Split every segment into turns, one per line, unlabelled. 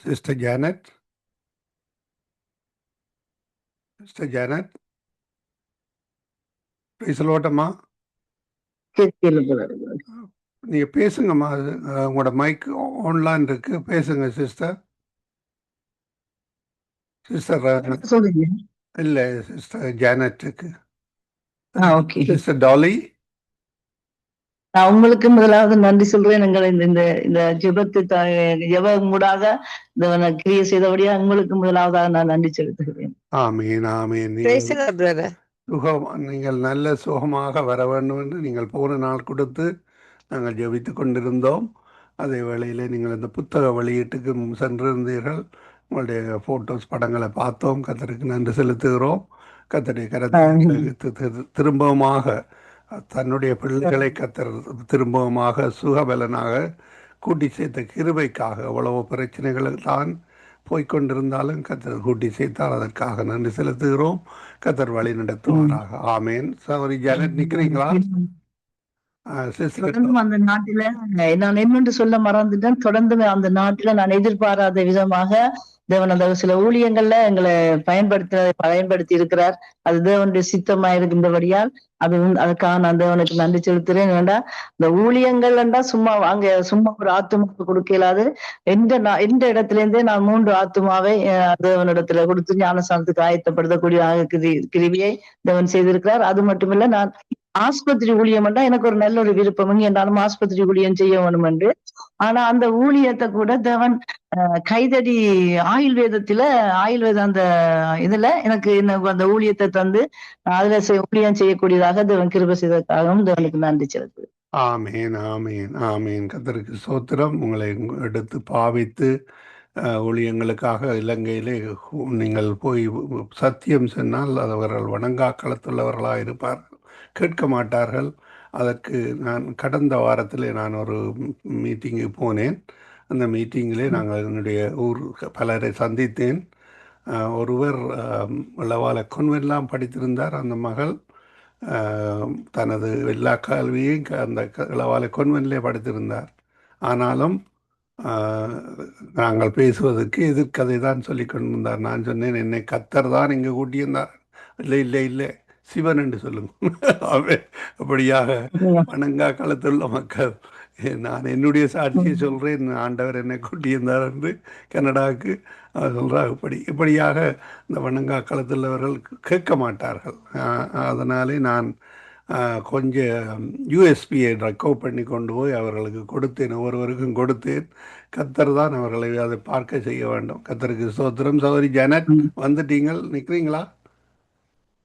Sister Janet? Sister Janet? பேசலோட்டம்மா? நீங்க பேசுங்கம்மா. உங்களோட mic online இருக்கு, பேசுங்க சிஸ்டர். சிஸ்டர் இல்ல, சிஸ்டர் ஜானட்டுக்கு. Sister Dolly?
நான் உங்களுக்கு முதலாவது நன்றி சொல்றேன். எங்களை இந்த ஜெப மூடாக கிரியை செய்தபடியா உங்களுக்கு முதலாவதாக நான் நன்றி செலுத்துகிறேன்.
ஆமீன், ஆமீன். நீங்கள் நல்ல சுகமாக வர வேண்டும் என்று நீங்கள் போன நாள் கொடுத்து நாங்கள் ஜெபித்து கொண்டிருந்தோம். அதே வேளையில் நீங்கள் இந்த புத்தக வெளியீட்டுக்கு சென்றிருந்தீர்கள். உங்களுடைய ஃபோட்டோஸ், படங்களை பார்த்தோம். கர்த்தருக்கு நன்றி செலுத்துகிறோம். கர்த்தருடைய கரத்தை திரும்பவுமாக தன்னுடைய பிள்ளைகளை கர்த்தர் திரும்பவுமாக சுகபலனாக கூட்டி சேர்த்த கிருபைக்காக, எவ்வளவோ பிரச்சனைகள் தான் போய்கொண்டிருந்தாலும் கர்த்தர் கூட்டி சேர்த்தால் அதற்காக நன்றி செலுத்துகிறோம். கர்த்தர் வழி நடத்துவாராக. ஆமேன். சகோதரி ஜானட், நிற்கிறீங்களா?
அந்த நாட்டில நான் என்னென்று சொல்ல மறந்துட்டேன். தொடர்ந்து அந்த நாட்டில நான் எதிர்பாராத விதமாக தேவன் அந்த சில ஊழியங்கள்ல எங்களை பயன்படுத்தி இருக்கிறார். அது தேவனுடைய சித்தமா இருக்கின்றபடியால் அதுக்காக நான் தேவனுக்கு நன்றி செலுத்துறேன். வேண்டாம், இந்த ஊழியங்கள்டா சும்மா ஒரு ஆத்துமாவை கொடுக்க இயலாது. எந்த இடத்துல இருந்தே நான் 3 ஆத்துமாவை தேவனிடத்துல கொடுத்து ஞானஸ்தானத்துக்கு ஆயத்தப்படுத்தக்கூடிய கிருவியை தேவன் செய்திருக்கிறார். அது மட்டுமில்ல, நான் ஆஸ்பத்திரி ஊழியம் எனக்கு ஒரு நல்ல ஒரு விருப்பம். இங்க இருந்தாலும் ஆஸ்பத்திரி ஊழியம் செய்ய வேணும் என்று. ஆனா அந்த ஊழியத்தை கூட தேவன் கைதடி ஆயுர்வேத அந்த இதுல எனக்கு அந்த ஊழியத்தை தந்து அதுல ஊழியம் செய்யக்கூடியதாக தேவன் கிருபை செய்ததற்காகவும் தேவனுக்கு நன்றி செலுத்து.
ஆமீன், ஆமீன், ஆமீன். கர்த்தருக்கு ஸ்தோத்திரம். உங்களை எடுத்து பாவித்து ஊழியங்களுக்காக இலங்கையிலே நீங்கள் போய் சத்தியம் சொன்னால் அவர்கள் வணங்கா களத்துள்ளவர்களாக இருப்பார்கள், கேட்க மாட்டார்கள். அதற்கு நான் கடந்த வாரத்தில் நான் ஒரு மீட்டிங்கு போனேன். அந்த மீட்டிங்கிலே நாங்கள் என்னுடைய ஊர் பலரை சந்தித்தேன். ஒருவர் இளவால கொன்வெல்லாம் படித்திருந்தார். அந்த மகள் தனது எல்லா கல்வியையும் அந்த இளவாலை கொன்வென்லே படித்திருந்தார். ஆனாலும் நாங்கள் பேசுவதற்கு எதிர்கதை தான் சொல்லி கொண்டிருந்தார். நான் சொன்னேன், என்னை கத்தர் தான் இங்கே கூட்டியிருந்தார். இல்லை இல்லை இல்லை, சிவன் என்று சொல்லுங்க. அப்படியாக வணங்கா காலத்துள்ள மக்கள், நான் என்னுடைய சாட்சியை சொல்கிறேன், ஆண்டவர் என்னை கூட்டியிருந்தார் என்று கனடாவுக்கு சொல்கிறார். இப்படியாக இந்த வணங்கா காலத்துள்ளவர்கள் கேட்க மாட்டார்கள். அதனாலே நான் கொஞ்சம் யூஎஸ்பியை ரெக்கவர் பண்ணி கொண்டு போய் அவர்களுக்கு கொடுத்தேன், ஒவ்வொருவருக்கும் கொடுத்தேன். கத்தர் தான் அவர்களை அதை பார்க்க செய்ய வேண்டும். கத்தருக்கு ஸ்தோத்திரம். சகோதரி ஜானட், வந்துட்டீங்கள், நிற்கிறீங்களா?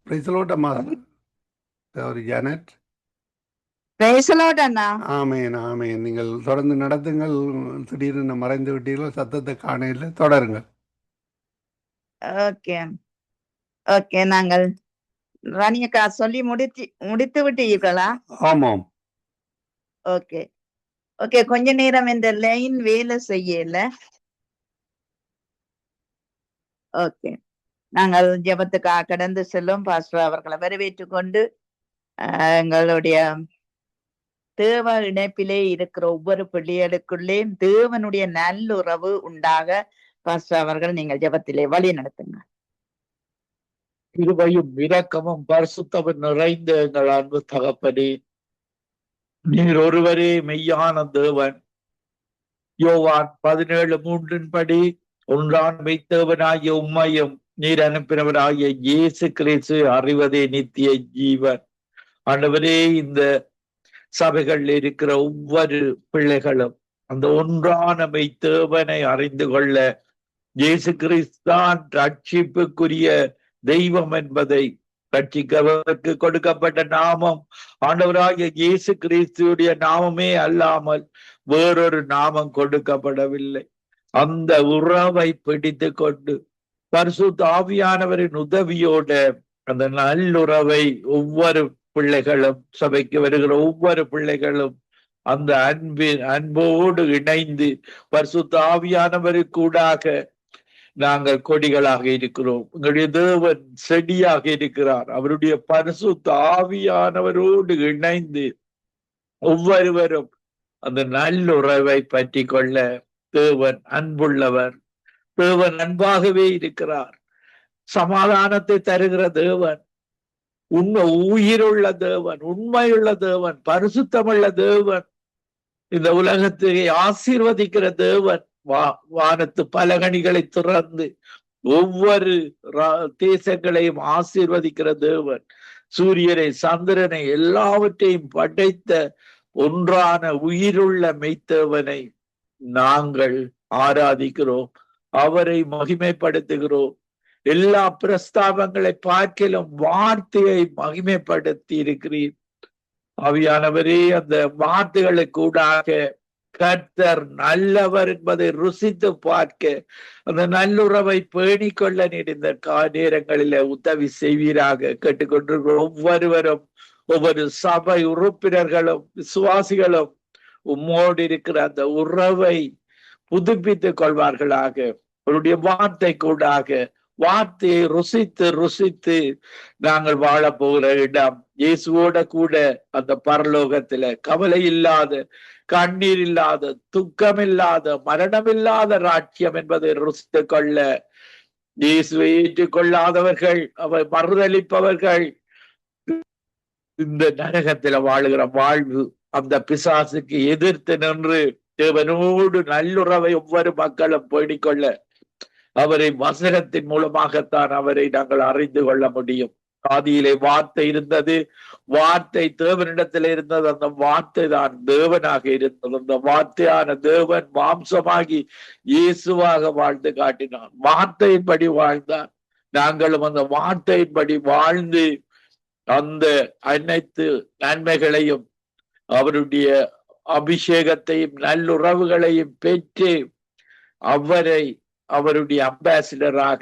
பிரைஸ்லோட்டம்மா. சகோதரி ஜானட். ஆமேன், ஆமேன். நீங்கள் தொடர்ந்து நடத்துங்கள். திடீர்னு மறைந்து விட்டீர்கள், சத்தத்தை காணையில் தொடருங்கள்.
Okay okay. நாங்கள் ராணியக்கா சொல்லி முடித்து விட்டீர்களா?
ஆமாம்.
Okay okay. கொஞ்ச நேரம் இந்த லைன் வேலை செய்யல. ஓகே, நாங்கள் ஜெபத்துக்காக கடந்து செல்லும் பாஸ்டர் அவர்களை வரவேற்றுக் கொண்டு எங்களுடைய தேவ இணைப்பிலே இருக்கிற ஒவ்வொரு பிள்ளைகளுக்குள்ளே தேவனுடைய நல்லுறவு உண்டாக பாஸ்டர் அவர்கள் நீங்கள் ஜெபத்திலே வழி நடத்துங்க.
கிருபையும் இரக்கமும் பரிசுத்தமும் நிறைந்த எங்கள் அன்பு தகப்பனே, நீர் ஒருவரே மெய்யான தேவன். யோவான் 17:3 ஒன்றான் மெய்த்தேவனாகிய உம்மையும் நீர் அனுப்பினவராகிய இயேசு கிறிஸ்து அறிவதே நித்திய ஜீவன். ஆண்டவரே, இந்த சபைகளில் இருக்கிற ஒவ்வொரு பிள்ளைகளும் அந்த ஒன்றான மெய்த்தேவனை அறிந்து கொள்ள, இயேசு கிறிஸ்தான் ரட்சிப்புக்குரிய தெய்வம் என்பதை, ரட்சிக்கிறவருக்கு கொடுக்கப்பட்ட நாமம் ஆண்டவராகிய இயேசு கிறிஸ்துடைய நாமமே அல்லாமல் வேறொரு நாமம் கொடுக்கப்படவில்லை. அந்த உறவை பிடித்து கொண்டு பரிசுத்த ஆவியானவரின் உதவியோட அந்த நல்லுறவை ஒவ்வொரு பிள்ளைகளும், சபைக்கு வருகிற ஒவ்வொரு பிள்ளைகளும் அந்த அன்போடு இணைந்து பரிசுத்த ஆவியானவருக்கூடாக நாங்கள் கொடிகளாக இருக்கிறோம். எங்களுடைய தேவன் செடியாக இருக்கிறார். அவருடைய பரிசுத்த ஆவியானவரோடு இணைந்து ஒவ்வொருவரும் அந்த நல்லுறவை பற்றி கொள்ள தேவன் அன்புள்ளவர். தேவன் அன்பாகவே இருக்கிறார். சமாதானத்தை தருகிற தேவன், உயிருள்ள தேவன், உண்மையுள்ள தேவன், பரிசுத்தமுள்ள தேவன், இந்த உலகத்தை ஆசீர்வதிக்கிற தேவன். வானத்து பலகணிகளை திறந்து ஒவ்வொரு தேசங்களையும் ஆசீர்வதிக்கிற தேவன், சூரியனை சந்திரனை எல்லாவற்றையும் படைத்த ஒன்றான உயிருள்ள மெய்த்தேவனை நாங்கள் ஆராதிக்கிறோம், அவரை மகிமைப்படுத்துகிறோம். எல்லா பிரஸ்தாபங்களை பார்க்கிலும் வார்த்தையை மகிமைப்படுத்தி இருக்கிறீர். ஆவியானவரே, அந்த வார்த்தைகளுக்கு கூடாக கர்த்தர் நல்லவர் என்பதை ருசித்து பார்க்க, அந்த நல்லுறவை பேணிக்கொள்ள நீர் இந்த நேரங்களில உதவி செய்வீராக கேட்டுக்கொண்டிருக்கிற ஒவ்வொருவரும், ஒவ்வொரு சபை உறுப்பினர்களும் விசுவாசிகளும் உம்மோடு இருக்கிற அந்த உறவை புதுப்பித்துக் கொள்வார்களாக. அவருடைய வார்த்தை கூடாக, வார்த்தையை ருசித்து ருசித்து நாங்கள் வாழ போகிற இடம் இயேசுவோட கூட அந்த பரலோகத்துல கவலை இல்லாத, கண்ணீர் இல்லாத, துக்கம் இல்லாத, மரணம் இல்லாத ராஜ்யம் என்பதை ருசித்து கொள்ள, இயேசுவை ஏற்றுக்கொள்ளாதவர்கள், அவர் மறுதளிப்பவர்கள் இந்த நரகத்துல வாழுகிற வாழ்வு, அந்த பிசாசுக்கு எதிர்த்து நின்று தேவனோடு நல்லுறவை ஒவ்வொரு மக்களும் பேணிக்கொள்ள, அவரை வசனத்தின் மூலமாகத்தான் அவரை நாங்கள் அறிந்து கொள்ள முடியும். ஆதியிலே வார்த்தை இருந்தது, வார்த்தை தேவனிடத்தில் இருந்தது, அந்த வார்த்தை தான் தேவனாக இருந்தது. அந்த வார்த்தையான தேவன் மாம்சமாகி இயேசுவாக வாழ்ந்து காட்டினான், வார்த்தையின்படி வாழ்ந்தார். நாங்களும் அந்த வார்த்தையின்படி வாழ்ந்து அந்த அனைத்து நன்மைகளையும், அவருடைய அபிஷேகத்தையும் நல்லுறவுகளையும் பெற்று அவரை அவருடைய அம்பாசிடராக,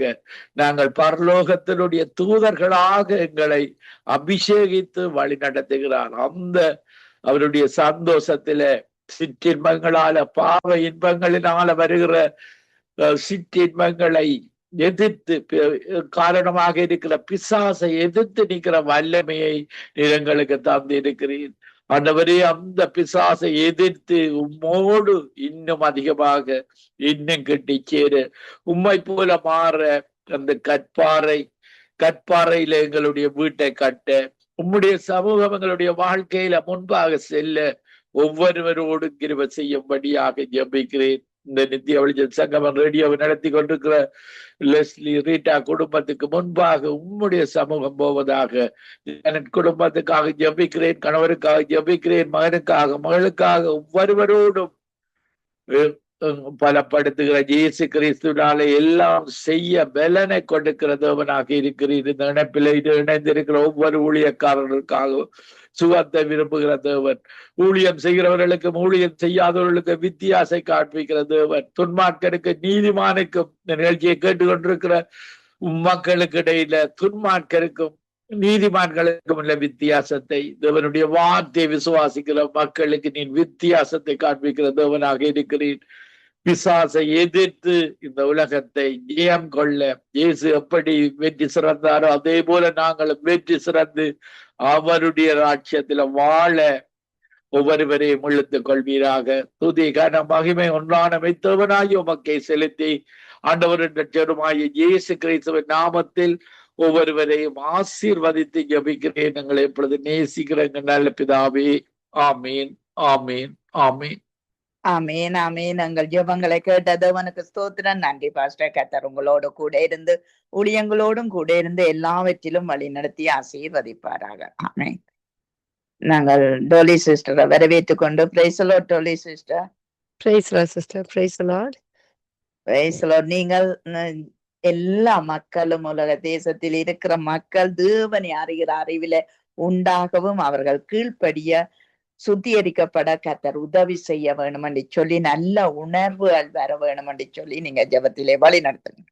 நாங்கள் பரலோகத்தினுடைய தூதர்களாக எங்களை அபிஷேகித்து வழி நடத்துகிறார். அந்த அவருடைய சந்தோஷத்தில சிற்றின்பங்களால, பாவ இன்பங்களினால வருகிற சிற்றின்பங்களை எதிர்த்து காரணமாக இருக்கிற பிசாசை எதிர்த்து நிற்கிற வல்லமையை எங்களுக்கு தந்து இருக்கிறீர். ஆண்டவரே, அந்த பிசாசை எதிர்த்து உம்மோடு இன்னும் அதிகமாக இன்னும் கட்டி சேர, உம்மை போல மாற அந்த கற்பாறையில எங்களுடைய வீட்டை கட்ட, உம்முடைய சமூகம் எங்களுடைய வாழ்க்கையில முன்பாக செல்ல ஒவ்வொருவரோடு கிருபை செய்யும்படியாக ஜெபிக்கிறேன். இந்த நித்திய வெளிச்சம் சங்கமம் ரேடியோவை நடத்தி கொண்டிருக்கிற லெஸ்லி ரீட்டா குடும்பத்துக்கு முன்பாக உம்முடைய சமூகம் போவதாக என் குடும்பத்துக்காக ஜெபிக்கிறேன், கணவருக்காக ஜெபிக்கிறேன், மகனுக்காக, மகளுக்காக, ஒவ்வொருவரோடும் பலப்படுத்துகிற இயேசு கிறிஸ்துவினாலே எல்லாம் செய்ய பலனை கொடுக்கிற தேவனாக இருக்கிறீர். இந்த இணைப்பில் இணைந்திருக்கிற ஒவ்வொரு ஊழியக்காரர்களுக்காக சுகத்தை விரும்புகிற தேவன், ஊழியம் செய்கிறவர்களுக்கும் ஊழியம் செய்யாதவர்களுக்கு வித்தியாசை காண்பிக்கிற தேவன், துன்மார்க்கருக்கு நீதிமானுக்கும் இந்த நிகழ்ச்சியை கேட்டுக்கொண்டிருக்கிற மக்களுக்கு இடையில துன்மார்க்கருக்கும் நீதிமான்களுக்கும் உள்ள வித்தியாசத்தை, தேவனுடைய வார்த்தையை விசுவாசிக்கிற மக்களுக்கு நீ வித்தியாசத்தை காண்பிக்கிற தேவனாக இருக்கிறீர். பிசாசை எதிர்த்து இந்த உலகத்தை ஜெயம் கொள்ள இயேசு எப்படி வெற்றி சிறந்தாரோ அதே போல நாங்களும் வெற்றி சிறந்து அவருடைய ராஜ்யத்துல வாழ ஒவ்வொருவரையும் இழுத்துக் கொள்வீராக. துதி கன மகிமை ஒன்றான மெய்த்தவனாய் உமக்கை செலுத்தி ஆண்டவரின் செருமாய இயேசு கிறிஸ்துவின் நாமத்தில் ஒவ்வொருவரையும் ஆசீர்வதித்து ஜெபிக்கிறேன். எங்களை எப்பொழுது நேசிக்கிற எங்கள் நல்ல பிதாவே. ஆமீன், ஆமீன், ஆமீன்.
ஆமீன், ஆமீன். எங்கள் ஜெபங்களை கேட்டதவனுக்கு ஸ்தோத்திரம். நன்றி பாஸ்டர். கர்த்தர் உங்களோடு கூட இருந்து ஊழியங்களோடும் கூட இருந்து எல்லாவற்றிலும் வழி நடத்தி ஆசீர்வதிப்பாராக. ஆமீன். நாங்கள் டோலி சிஸ்டரை வரவேற்றுக் கொண்டு praise the Lord. Dolly sister.
Price the lord sister. Price the Lord.
Price the Lord. நீங்கள் எல்லா மக்களும், உலக தேசத்தில் இருக்கிற மக்கள் தேவனை அறிகிற அறிவில உண்டாகவும் அவர்கள் கீழ்ப்படிய சுத்திகரிக்கப்பட கர்த்தர் உதவி செய்ய வேணும் என்று சொல்லி, நல்ல உணர்வுகள் வர வேணும் என்று சொல்லி நீங்க ஜெபத்திலே வழி நடத்துங்க.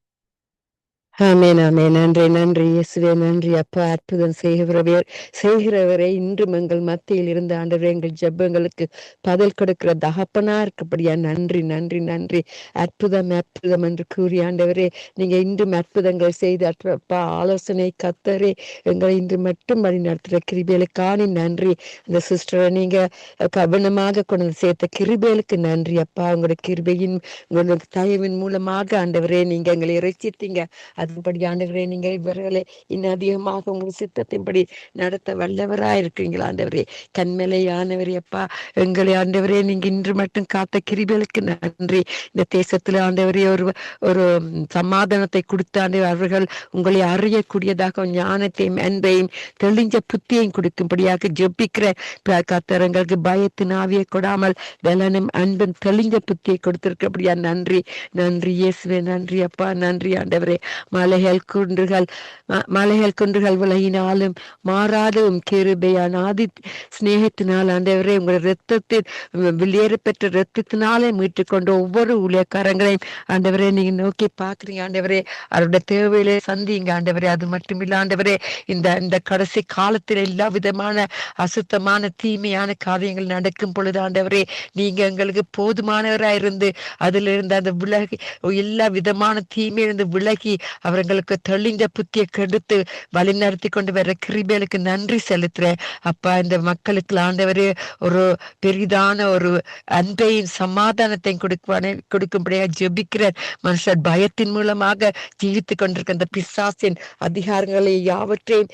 ஆமென், ஆமென். நன்றி, நன்றி இயேசுவே, நன்றி அப்பா. அற்புதம் செய்கிறவரை இன்றும் எங்கள் மத்தியில் இருந்த ஆண்டவரே, எங்கள் ஜெபங்களுக்கு பதில் கொடுக்கிற தகப்பனா இருக்கப்படியா நன்றி, நன்றி, நன்றி. அற்புதம், அற்புதம் என்று கூறி ஆண்டவரே, நீங்க இன்றும் அற்புதங்கள் செய்து அப்பா ஆலோசனை கத்தரே எங்களை இன்று மட்டும் வழி நடத்துகிற கிருபைகளுக்கான நன்றி. அந்த சிஸ்டரை நீங்க கவனமாக கொண்டு வந்து சேர்த்த கிருபைகளுக்கு நன்றி அப்பா. உங்களுடைய கிருபையின் உங்களுடைய தயவின் மூலமாக ஆண்டவரே நீங்க எங்களை இறைச்சித்தீங்க. அதன்படி ஆண்டவரே நீங்க இவர்களை இன்னும் அதிகமாக உங்கள் சித்தத்தின்படி நடத்த வல்லவராய் இருக்கிறீங்களா ஆண்டவரே. கண்மலையானவரே அப்பா, எங்களை ஆண்டவரே நீங்க இன்று மட்டும் காத்த கிருபைகளுக்கு நன்றி. இந்த தேசத்துல ஆண்டவரே ஒரு ஒரு சமாதானத்தை கொடுத்த ஆண்டவர் அவர்கள் உங்களை அறியக்கூடியதாக ஞானத்தையும் அன்பையும் தெளிஞ்ச புத்தியையும் கொடுக்கும்படியாக ஜெபிக்கிற கத்தரங்களுக்கு பயத்தின் ஆவியை கொடாமல் பலனும் அன்பும் தெளிஞ்ச புத்தியை கொடுத்திருக்கபடியா நன்றி, நன்றி இயேசுவே, நன்றி அப்பா, நன்றி ஆண்டவரே. மலைகள் குன்றுகள் விலகினாலும் மாறாதும் கிருபையான ஆதி சிநேகத்தினால் ஆண்டவரே உங்களுடைய ரத்தத்தில் வெளியேற பெற்ற ரத்தத்தினாலே மீட்டுக்கொண்ட ஒவ்வொரு ஊழியக்காரங்களையும் ஆண்டவரே நீங்க நோக்கி பாக்குறீங்க ஆண்டவரே. அவருடைய தேவையிலே சந்திங்க ஆண்டவரே. அது மட்டும் இல்ல ஆண்டவரே, இந்த கடைசி காலத்தில் எல்லா விதமான அசுத்தமான தீமையான காரியங்கள் நடக்கும் பொழுது ஆண்டவரே நீங்க எங்களுக்கு போதுமானவராயிருந்து அதிலிருந்து அந்த விலகி எல்லா விதமான தீமையிலிருந்து விலகி அவர்களுக்கு தெளிந்த புத்தியை கெடுத்து வழி நடத்தி கொண்டு வர கிருபைகளுக்கு நன்றி செலுத்துறேன் அப்பா. இந்த மக்களுக்கு ஆண்டவரே ஒரு பெரிதான ஒரு அன்பையும் சமாதானத்தையும் கொடுக்கும்படியாக ஜெபிக்கிறார். மனுஷர் பயத்தின் மூலமாக ஜீவித்துக் கொண்டிருக்க அந்த பிசாசின் அதிகாரங்களை யாவற்றையும்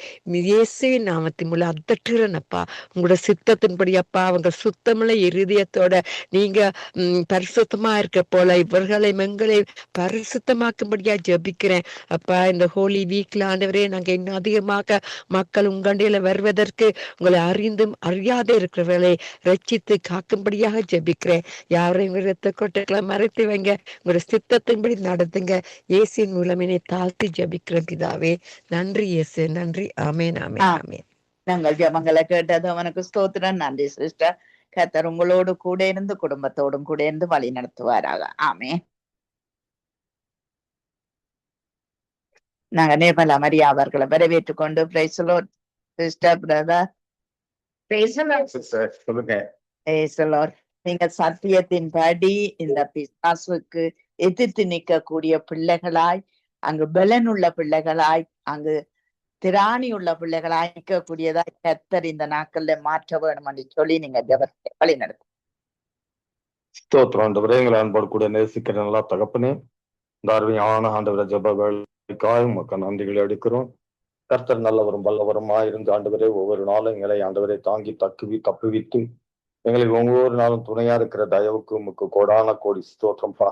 இயேசுவின் நாமத்தின் மூலம் அதட்டுகிறேன் அப்பா. உங்களோட சித்தத்தின்படி அப்பா அவங்க சுத்தமுள்ள இருதயத்தோட நீங்க பரிசுத்தமா இருக்க போல இவர்களை எங்களை பரிசுத்தமாக்கும்படியா ஜெபிக்கிறேன் அப்பா. இந்த ஹோலி வீக்ல ஆண்டவரே நாங்க இன்னும் அதிகமாக மக்கள் உங்கண்டையில வருவதற்கு உங்களை அறிந்தும் அறியாதே இருக்கிறவர்களை ரட்சித்து காக்கும்படியாக ஜெபிக்கிறேன். யாரையும் ரத்த கொட்டைகளை மறைத்து வைங்க, உங்களோட சித்தத்தின்படி நடத்துங்க. இயேசுவின் மூலம் என்னை தாழ்த்தி ஜெபிக்கிறேன் பிதாவே. நன்றி இயேசு, நன்றி. ஆமேன், ஆமேன், ஆமேன்.
நாங்கள் ஜெபங்களை கேட்டது அவனுக்கு ஸ்தோத்திரம். நன்றி சிஸ்டர். கர்த்தர் உங்களோடு கூட இருந்து குடும்பத்தோடும் கூட இருந்து வழி நடத்துவாராக. ஆமென். நாங்க நேர்மலா மரியா அவர்களை வரவேற்றுக் கொண்டு praise the lord sister brother. Praise the lord sister. சொல்லுங்க. Praise the lord. நீங்க சத்தியத்தின்படி இந்த பிசாசுக்கு எதிர்த்து நிற்கக்கூடிய பிள்ளைகளாய், அங்கு பலனுள்ள பிள்ளைகளாய், அங்கு திராணி உள்ள பிள்ளைகளாய் நிற்கக்கூடியதாய் கர்த்தர் இந்த நாட்கள்ல மாற்ற வேணும் என்று சொல்லி நீங்க ஜெபத்தை வழி நடத்து.
ஸ்தோத்திரம் ஆண்டவரே. எங்களை அன்போடு கூட நேசிக்கிற நல்லா தகப்பனே, இந்த அருமையான ஆண்டவரை ஜெப வேலைக்காய் மக்கள் நன்றிகளை எடுக்கிறோம். கர்த்தர் நல்லவரும் வல்லவருமா இருந்து ஆண்டவரே ஒவ்வொரு நாளும் எங்களை ஆண்டவரை தாங்கி தப்புவித்து எங்களுக்கு ஒவ்வொரு நாளும் துணையா இருக்கிற தயவுக்கு உமக்கு கோடான கோடி ஸ்தோத்திரம்பா.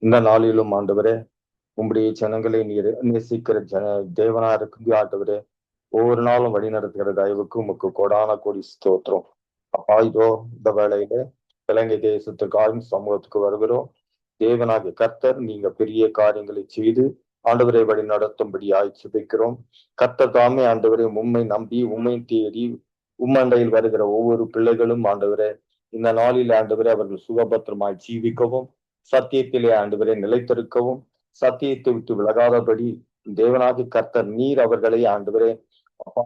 இந்த நாளிலும் ஆண்டவரே உங்களுடைய ஜனங்களை நீர் நேசிக்கிற தேவனா இருக்கு ஆண்டவரே ஒவ்வொரு நாளும் வழி நடத்துகிற தயவுக்கு உமக்கு கோடான கோடி ஸ்தோத்திரம் அப்பா. இதோ இந்த வேளையில இலங்கை தேசத்துக்காக சமூகத்துக்கு வருகிறோம். தேவனாகிய கர்த்தர் நீங்க பெரிய காரியங்களை செய்து ஆண்டவரை வழி நடத்தும்படி ஜெபிக்கிறோம். கர்த்தர் தாமே ஆண்டவரை உம்மை நம்பி உம்மை தேடி உம்மண்டையில் வருகிற ஒவ்வொரு பிள்ளைகளும் ஆண்டவரே இந்த நாளில் ஆண்டவரை அவர்கள் சுகபத்திரமாய் ஜீவிக்கவும், சத்தியத்திலே ஆண்டவரை நிலைத்திருக்கவும், சத்தியத்தை விட்டு விலகாதபடி தேவனாகிய கர்த்தர் நீர் அவர்களை ஆண்டவரே அப்பா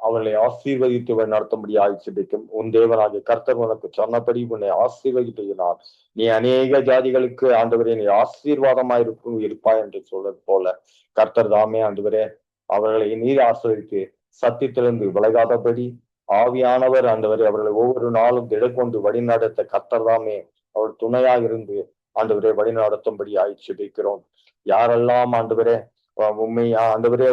அவர்களை ஆசீர்வதித்து நடத்தும்படி ஜெபிக்கும். உன் தேவனாகிய கர்த்தர் உனக்கு சொன்னபடி உன்னை ஆசீர்வதிப்பினார். நீ அநேக ஜாதிகளுக்கு ஆண்டவரே நீ ஆசீர்வாதமாய் இருப்பாய் என்று சொல்றது போல கர்த்தர் தாமே ஆண்டவரே அவர்களை நீர் ஆசீர்வதித்து சத்தியத்திலிருந்து விலகாதபடி ஆவியானவர் ஆண்டவரே அவர்களை ஒவ்வொரு நாளும் திடக்கொண்டு வழி நடத்த கர்த்தர் தாமே அவர் துணையாக இருந்து ஆண்டவரே வழி நடத்தும்படி ஜெபிக்கிறோம். யாரெல்லாம் ஆண்டவரே உண்மையா ஆண்டவரே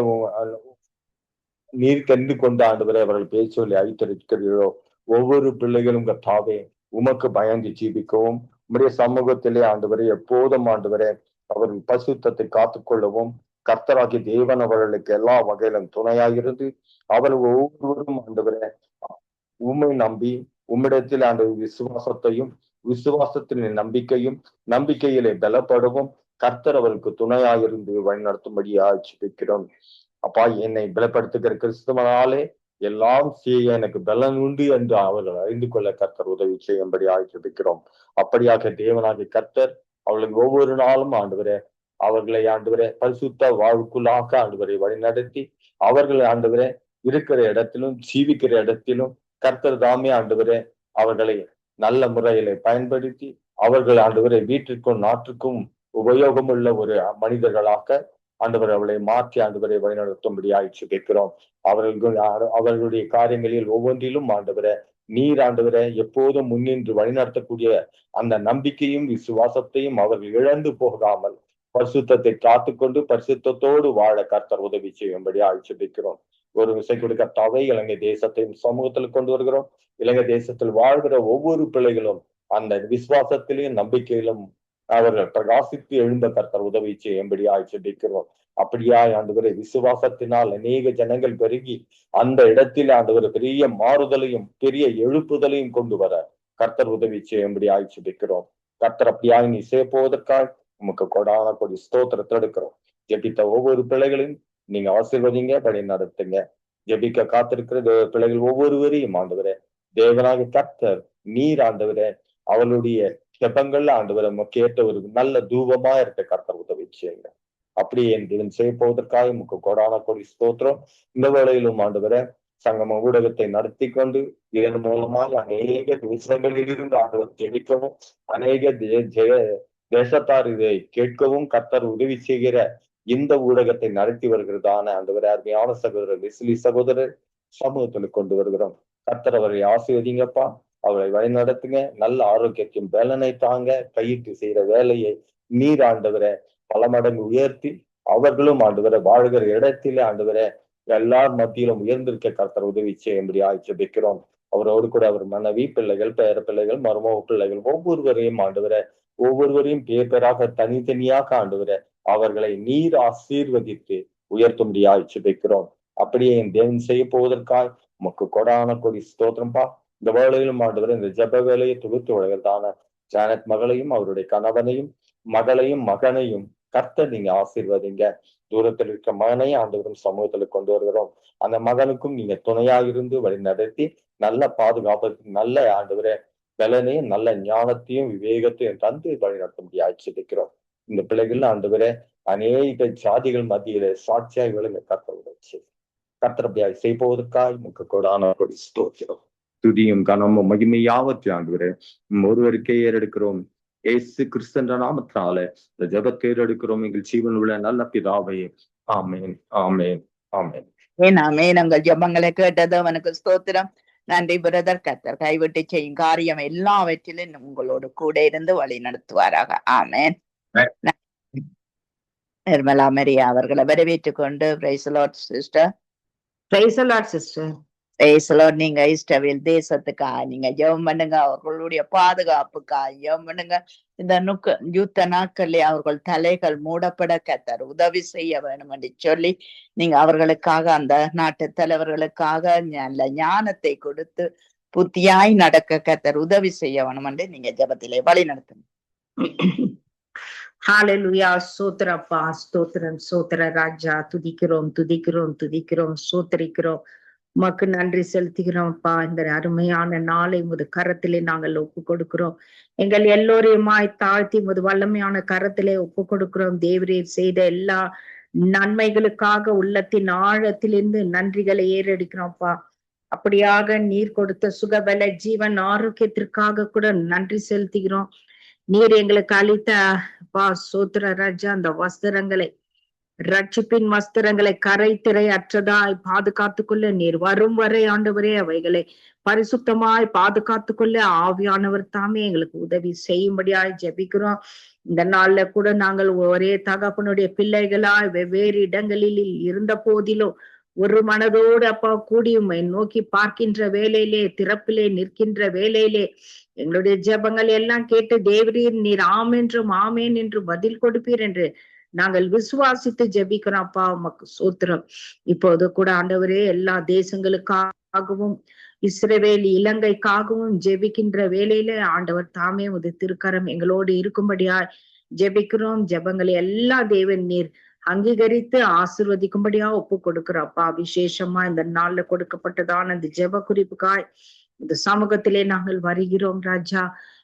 நீர் கண்டு கொண்டு ஆண்டவரை அவர்கள் பேச்சு சொல்லி அழித்திருக்கிறீர்களோ ஒவ்வொரு பிள்ளைகளும் கர்த்தாவே உமக்கு பயந்து ஜீவிக்கவும், உம்முடைய சமூகத்திலே ஆண்டவரை எப்போதும் ஆண்டவரே அவர்கள் பரிசுத்தத்தை காத்துக்கொள்ளவும் கர்த்தராகிய தேவன் அவர்களுக்கு எல்லா வகையிலும் துணையாயிருந்து அவர்கள் ஒவ்வொருவரும் ஆண்டவரே உம்மை நம்பி உம்மிடத்தில் ஆண்டவர் விசுவாசத்தையும் விசுவாசத்தின் நம்பிக்கையும் நம்பிக்கையிலே பலப்படவும் கர்த்தர் அவருக்கு துணையாயிருந்து வழிநடத்தும்படியா ஜெபிக்கிறோம். அப்பா என்னை பலப்படுத்துகிற கிறிஸ்துவனாலே எல்லாம் செய்ய எனக்கு பலன் உண்டு என்று அவர்கள் அறிந்து கொள்ள கர்த்தர் உதவி செய்யும்படி ஜெபிக்கிறோம். அப்படியாக தேவனாகிய கர்த்தர் அவளுக்கு ஒவ்வொரு நாளும் ஆண்டவரே அவர்களை ஆண்டவரே பரிசுத்த வாழ்வுக்குள்ளாக ஆண்டவரை வழிநடத்தி அவர்களை ஆண்டவரே இருக்கிற இடத்திலும் ஜீவிக்கிற இடத்திலும் கர்த்தர் தாமே ஆண்டவரே அவர்களை நல்ல முறையில பயன்படுத்தி அவர்கள் ஆண்டவரை வீட்டிற்கும் நாட்டுக்கும் உபயோகம் உள்ள ஒரு மனிதர்களாக ஆண்டவர் அவளை மாற்றி ஆண்டவரை வழிநடத்தும்படியாக கேட்கிறோம். அவர்களுடைய காரியங்களில் ஒவ்வொன்றிலும் ஆண்டவரை நீர் ஆண்டவரை எப்போதும் முன்னின்று வழிநடத்தக்கூடிய அந்த நம்பிக்கையும் விசுவாசத்தையும் அவர்கள் இழந்து போகாமல் பரிசுத்தத்தை காத்துக்கொண்டு பரிசுத்தத்தோடு வாழ கர்த்தர் உதவி செய்யும்படி ஆட்சேபிக்கிறோம். ஒரு விசை கொடுக்க தவை இலங்கை தேசத்தையும் சமூகத்தில் கொண்டு வருகிறோம். இலங்கை தேசத்தில் வாழ்கிற ஒவ்வொரு பிள்ளைகளும் அந்த விசுவாசத்திலும் நம்பிக்கையிலும் அவர்கள் பிரகாசித்து எழுந்த கர்த்தர் உதவி செய்யும்படி ஆட்சேபிக்கிறோம். அப்படியாய் ஆண்டவரை விசுவாசத்தினால் அநேக ஜனங்கள் பெருகி அந்த இடத்தில் ஆண்டவர் பெரிய மாறுதலையும் பெரிய எழுப்புதலையும் கொண்டு வர கர்த்தர் உதவி செய்யும்படி ஆட்சேபிக்கிறோம். கர்த்தர் அப்படியாய் நீ செய்யப்போவதற்காக உமக்கு கொடான கொடி ஸ்தோத்திரத்தை எடுக்கிறோம். ஜெபித்த ஒவ்வொரு பிள்ளைகளையும் நீங்க ஆசீர்வதிங்க, வழி நடத்துங்க. ஜெபிக்க காத்திருக்கிற பிள்ளைகள் ஒவ்வொருவரையும் ஆண்டவரே தேவனாக கர்த்தர் நீர் ஆண்டவரே அவளுடைய ஜெபங்கள்ல ஆண்டவரை கேட்ட ஒரு நல்ல தூபமா இருக்க கர்த்தர் உதவி செய்யுங்க. அப்படியே என் செய்ய போவதற்காக உமக்கு கொடான கொடி ஸ்தோத்திரம். இந்த வேளையிலும் ஆண்டவரை சங்கம ஊடகத்தை நடத்தி கொண்டு இதன் மூலமாக அநேக தேசங்களில் இருந்து ஆண்டவர் ஜெபிக்கவும் அநேக தேசத்தார் இதை கேட்கவும் கர்த்தர் உதவி செய்கிற இந்த ஊடகத்தை நடத்தி வருகிறதான ஆண்டவரை அருமையான சகோதரர் லெஸ்லி சகோதரர் சமூகத்துல கொண்டு வருகிறோம். கர்த்தர் அவரை ஆசீர்வதிங்கப்பா, அவரை வழி நடத்துங்க, நல்ல ஆரோக்கியத்தையும் பலனை தாங்க. கையிட்டு செய்யற வேலையை நீர் ஆண்டவரை பல மடங்கு உயர்த்தி அவர்களும் ஆண்டவரை வாழ்கிற இடத்திலே ஆண்டவரை எல்லார் மத்தியிலும் உயர்ந்திருக்க கர்த்தர் உதவி செய்யும்படி ஜெபிக்கிறோம். அவரோடு கூட அவர் மனைவி, பிள்ளைகள், பேர பிள்ளைகள், மருமக பிள்ளைகள் ஒவ்வொருவரையும் ஆண்டவரை ஒவ்வொருவரையும் பேர் பேராக தனித்தனியாக ஆண்டவரை அவர்களை நீர் ஆசீர்வதித்து உயர்த்தும்படியாய் ஜெபிக்கிறோம். அப்படியே என் தேவன் செய்ய போவதற்காக உமக்கு கொடான கொடி ஸ்தோத்திரம்பா. இந்த வேளையிலும் ஆண்டவர் இந்த ஜெப வேலையை தொகுத்து உலகத்தான ஜானட் மகளையும் அவருடைய கணவனையும் மகளையும் மகனையும் கர்த்தர் நீங்க ஆசீர்வதிங்க. தூரத்தில் இருக்க மகனையும் ஆண்டவரும் சமூகத்துல கொண்டு வருகிறோம். அந்த மகனுக்கும் நீங்க துணையாக இருந்து வழி நடத்தி நல்ல பாதுகாப்புக்கு நல்ல ஆண்டவரை பலனையும் நல்ல ஞானத்தையும் விவேகத்தையும் தந்து வழி நடத்த முடியாது சிரிக்கிறோம். இந்த பிள்ளைகள் ஆண்டவரை அநேக ஜாதிகள் மத்தியில சாட்சியாய் விழுங்க கர்த்தர் உதவி கர்த்தரப்படியாய் செய்போவதற்காக நமக்கு கொடான கொடி ஸ்தோத்திரம். துதியும் கனமும் மகிமையாவற்றை ஆண்டவரே ஒருவருக்கே ஏறெடுக்கிறோம். ஏசு கிறிஸ்தன்ற நாமத்தினால இந்த ஜெபத்தை ஏறெடுக்கிறோம் எங்கள் ஜீவன் உள்ள நல்ல பிதாவே. ஆமேன், ஆமேன், ஆமேன்.
ஆமேன். உங்கள் ஜெபங்களை கேட்டது அவனுக்கு ஸ்தோத்திரம். நன்றி பிரதர். கர்த்தர் கைவிட்டு செய்யும் காரியம் எல்லாவற்றிலும் உங்களோடு கூட இருந்து வழி நடத்துவாராக. ஆமேன். நிர்மலா மரியா அவர்களை வரவேற்றுக் கொண்டு praise lord sister.
Praise lord sister.
Praise lord. நீங்க இஸ்ரவேல் தேசத்துக்காக நீங்க ஜெபம் பண்ணுங்க, அவர்களுடைய பாதுகாப்புக்காக ஜெபம் பண்ணுங்க. இந்த யுத்த நாட்களிலே அவர்கள் தலைகள் மூடப்பட கர்த்தர் உதவி செய்ய வேணும் என்று சொல்லி நீங்க அவர்களுக்காக அந்த நாட்டு தலைவர்களுக்காக நல்ல ஞானத்தை கொடுத்து புத்தியாய் நடக்க கர்த்தர் உதவி செய்ய வேணும் என்று நீங்க ஜெபத்திலே வழி நடத்துங்க.
ஹalleluya. ஸ்தோத்திரப்பா, ஸ்தோத்திரம், ஸ்தோத்திர ராஜா. துதிக்கிறோம், துதிக்கிறோம், துதிக்கிறோம், ஸ்தோத்திரிக்கிறோம். உமக்கு நன்றி செலுத்துகிறோம்ப்பா. இந்த அருமையான நாளை முது கரத்திலே நாங்கள் ஒப்பு கொடுக்கிறோம். எங்கள் எல்லோரையுமாய் தாழ்த்தி முது வல்லமையான கரத்திலே ஒப்பு கொடுக்கிறோம். தேவரீர் செய்த எல்லா நன்மைகளுக்காக உள்ளத்தின் ஆழத்திலிருந்து நன்றிகளை ஏறெடுக்கிறோம்ப்பா. அப்படியாக நீர் கொடுத்த சுகபல ஜீவன் ஆரோக்கியத்திற்காக கூட நன்றி செலுத்துகிறோம். நீர் எங்களுக்கு அளித்த சோத்திர ராஜா அந்த வஸ்திரங்களை ரட்சிப்பின் வஸ்திரங்களை கரை திரை அற்றதாய் பாதுகாத்துக்கொள்ள நீர் வரும் வரை ஆண்டவரே அவைகளை பரிசுத்தமாய் பாதுகாத்துக்கொள்ள ஆவியானவர் தாமே எங்களுக்கு உதவி செய்யும்படியாய் ஜெபிக்கிறோம். இந்த நாள்ல கூட நாங்கள் ஒரே தகப்பனுடைய பிள்ளைகளாய் வெவ்வேறு இடங்களில் இருந்த போதிலும் ஒரு மனதோடு அப்பா கூடியும் நோக்கி பார்க்கின்ற வேலையிலே திறப்பிலே நிற்கின்ற வேலையிலே எங்களுடைய ஜெபங்கள் எல்லாம் கேட்டு தேவரீர் நீர் ஆமென்றும் ஆமேன் என்று பதில் கொடுப்பீர் என்று நாங்கள் விசுவாசித்து ஜெபிக்கிறோம். அப்பா உமக்கு சோத்திரம். இப்போது கூட ஆண்டவரே எல்லா தேசங்களுக்காகவும் இஸ்ரவேல் இலங்கைக்காகவும் ஜெபிக்கின்ற வேலையில ஆண்டவர் தாமே உது திருக்கரம் எங்களோடு இருக்கும்படியா ஜெபிக்கிறோம். ஜெபங்களை எல்லா தேவன் நீர் அங்கீகரித்து ஆசீர்வதிக்கும்படியா ஒப்பு கொடுக்கிறோம்ப்பா. விசேஷமா இந்த நாள்ல கொடுக்கப்பட்டதான இந்த ஜெப குறிப்புக்காய் இந்த சமூகத்திலே நாங்கள் வருகிறோம் ராஜா.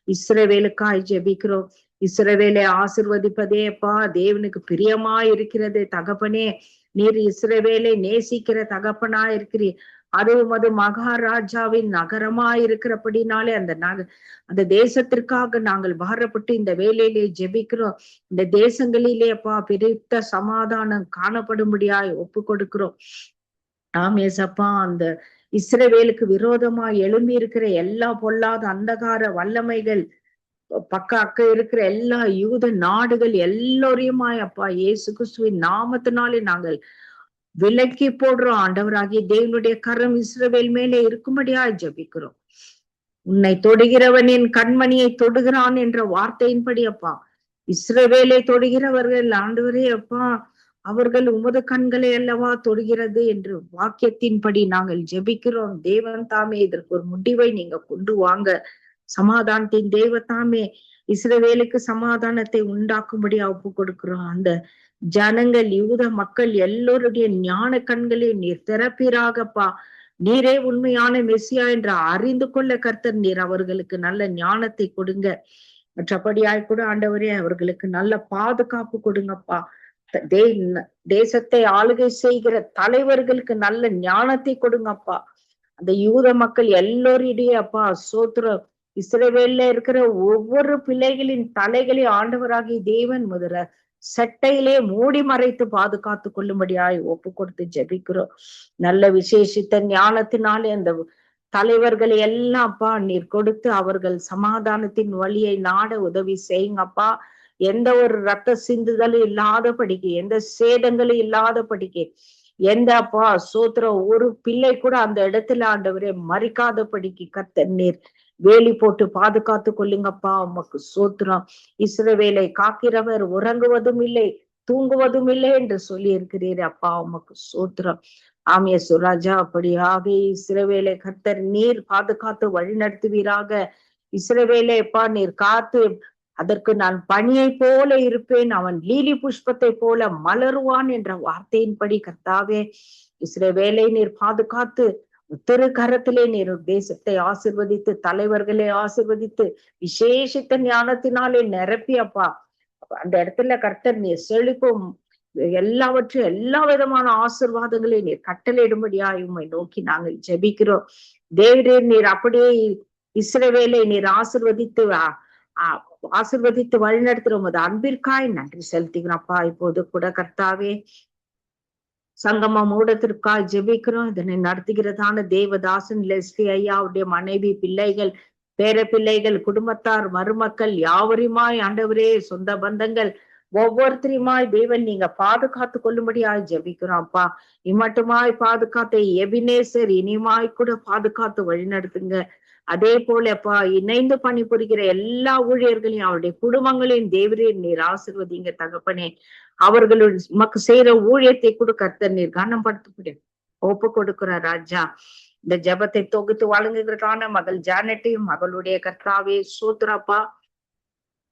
இஸ்ரவேலுக்காய் ஜெபிக்கிறோம். இஸ்ரவேலை ஆசிர்வதிப்பதே அப்பா தேவனுக்கு பிரியமா இருக்கிறது தகப்பனே. நீர் இஸ்ரவேலை நேசிக்கிற தகப்பனா இருக்கிறீர். அதுவும் அது மகாராஜாவின் நகரமா இருக்கிறபடினாலே அந்த தேசத்திற்காக நாங்கள் பாரப்பட்டு இந்த வேலையிலே ஜெபிக்கிறோம். இந்த தேசங்களிலே அப்பா பிரித்த சமாதானம் காணப்படும்படியாய் ஒப்பு கொடுக்கிறோம். ஆமேசப்பா அந்த இஸ்ரவேலுக்கு விரோதமா எழும்பி இருக்கிற எல்லா பொல்லாத அந்தகார வல்லமைகள் அக்க இருக்கிற எல்லா யூத நாடுகள் எல்லோரையுமாய் அப்பா இயேசு கிறிஸ்துவின் நாமத்தினாலே நாங்கள் விலக்கி போடுறோம். ஆண்டவராகிய தேவனுடைய கரம் இஸ்ரவேல் மேலே இருக்கும்படியா ஜபிக்கிறோம். உன்னை தொடுகிறவன் என் கண்மணியை தொடுகிறான் என்ற வார்த்தையின்படி அப்பா இஸ்ரவேலை தொடுகிறவர்கள் ஆண்டவரே அப்பா அவர்கள் உமது கண்களை அல்லவா தொடுகிறது என்று வாக்கியத்தின்படி நாங்கள் ஜெபிக்கிறோம். தேவன் தாமே இதற்கு ஒரு முடிவை நீங்க கொண்டு வாங்க. சமாதானத்தின் தேவதாமே இஸ்ரவேலுக்கு சமாதானத்தை உண்டாக்கும்படியா ஒப்பு கொடுக்கிறோம். அந்த ஜனங்கள் யூத மக்கள் எல்லோருடைய ஞான கண்களையும் நீர் திறப்பீராகப்பா. நீரே உண்மையான மெசியா என்று அறிந்து கொள்ள கர்த்தர் நீர் அவர்களுக்கு நல்ல ஞானத்தை கொடுங்க. மற்றபடியாய் கூட ஆண்டவரே அவர்களுக்கு நல்ல பாதுகாப்பு கொடுங்கப்பா. தேசத்தை ஆளுகை செய்கிற தலைவர்களுக்கு நல்ல ஞானத்தை கொடுங்கப்பா. அந்த யூத மக்கள் எல்லோரிடையே அப்பா சோத்திரம் இஸ்ரவேல்ல இருக்கிற ஒவ்வொரு பிள்ளைகளின் தலைகளை ஆண்டவராகி தேவன் முதல சட்டையிலே மூடி மறைத்து பாதுகாத்து கொள்ளும்படியாய் ஒப்பு கொடுத்து ஜெபிக்கிறோம். நல்ல விசேஷித்த ஞானத்தினாலே அந்த தலைவர்களை எல்லாம் அப்பா நீர் கொடுத்து அவர்கள் சமாதானத்தின் வழியை நாட உதவி செய்யுங்கப்பா. எந்த ஒரு ரத்த சிந்துதலும் இல்லாதபடிக்கு, எந்த சேதங்களும் இல்லாதபடிக்கு, எந்த அப்பா சோத்திரம் ஒரு பிள்ளை கூட அந்த இடத்துல ஆண்டவரே மறிக்காதபடிக்கு கர்த்தர் நீர் வேலி போட்டு பாதுகாத்து கொள்ளுங்கப்பா. உமக்கு சோத்திரம். இஸ்ரவேலை காக்கிறவர் உறங்குவதும் இல்லை தூங்குவதும் இல்லை என்று சொல்லி இருக்கிறீர் அப்பா. உமக்கு சோத்திரம். ஆமிய சுராஜா அப்படியாக இஸ்ரவேலை கர்த்தர் நீர் பாதுகாத்து வழி நடத்துவீராக. இஸ்ரவேலை அப்பா நீர் காத்து அதற்கு நான் பனியை போல இருப்பேன், அவன் லீலி புஷ்பத்தை போல மலருவான் என்ற வார்த்தையின்படி கர்த்தாவே இஸ்ரவேலை நீர் பாதுகாத்து திரு கரத்திலே நீர் தேசத்தை ஆசிர்வதித்து தலைவர்களை ஆசிர்வதித்து விசேஷித்த ஞானத்தினாலே நிரப்பி அப்பா அந்த இடத்துல கர்த்தர் நீர் செழிப்பும் எல்லாவற்றையும் எல்லா விதமான ஆசிர்வாதங்களையும் நீர் கட்டளையிடும்படியாய் உம்மை நோக்கி நாங்கள் ஜெபிக்கிறோம். தேவரே நீர் அப்படியே இஸ்ரவேலை நீர் ஆசிர்வதித்து வழிநடத்துறோம். அது அன்பிற்காய் நன்றி செலுத்துகிறோம்ப்பா. இப்போது கூட கர்த்தாவே சங்கமம் ஊடத்திற்காய் ஜெபிக்கிறோம். இதனை நடத்துகிறதான தேவதாசன் லெஸ்லி ஐயா அவருடைய மனைவி பிள்ளைகள் பேர பிள்ளைகள் குடும்பத்தார் மருமக்கள் யாவரையுமாய் ஆண்டவரே சொந்த பந்தங்கள் ஒவ்வொருத்தரையுமாய் தேவன் நீங்க பாதுகாத்து கொள்ளும்படியாய் ஜெபிக்கிறோம் அப்பா. இம்மட்டுமாய் பாதுகாத்த எபினேசர் இனிமாய் கூட பாதுகாத்து வழி நடத்துங்க. அதே போல அப்பா இணைந்து பணிபுரிகிற எல்லா ஊழியர்களையும் அவருடைய குடும்பங்களையும் தேவரே நீர் ஆசிர்வதிங்க தகப்பனே. அவர்களுடைய நமக்கு செய்யற ஊழியத்தை கூட கர்த்தர் நீர் கனப்படுத்த ஒப்பு கொடுக்கிற ராஜா. இந்த ஜெபத்தை தொகுத்து வழங்குகிறதான மகள் ஜானட்டையும் மகளுடைய கர்த்தாவே சோத்ராப்பா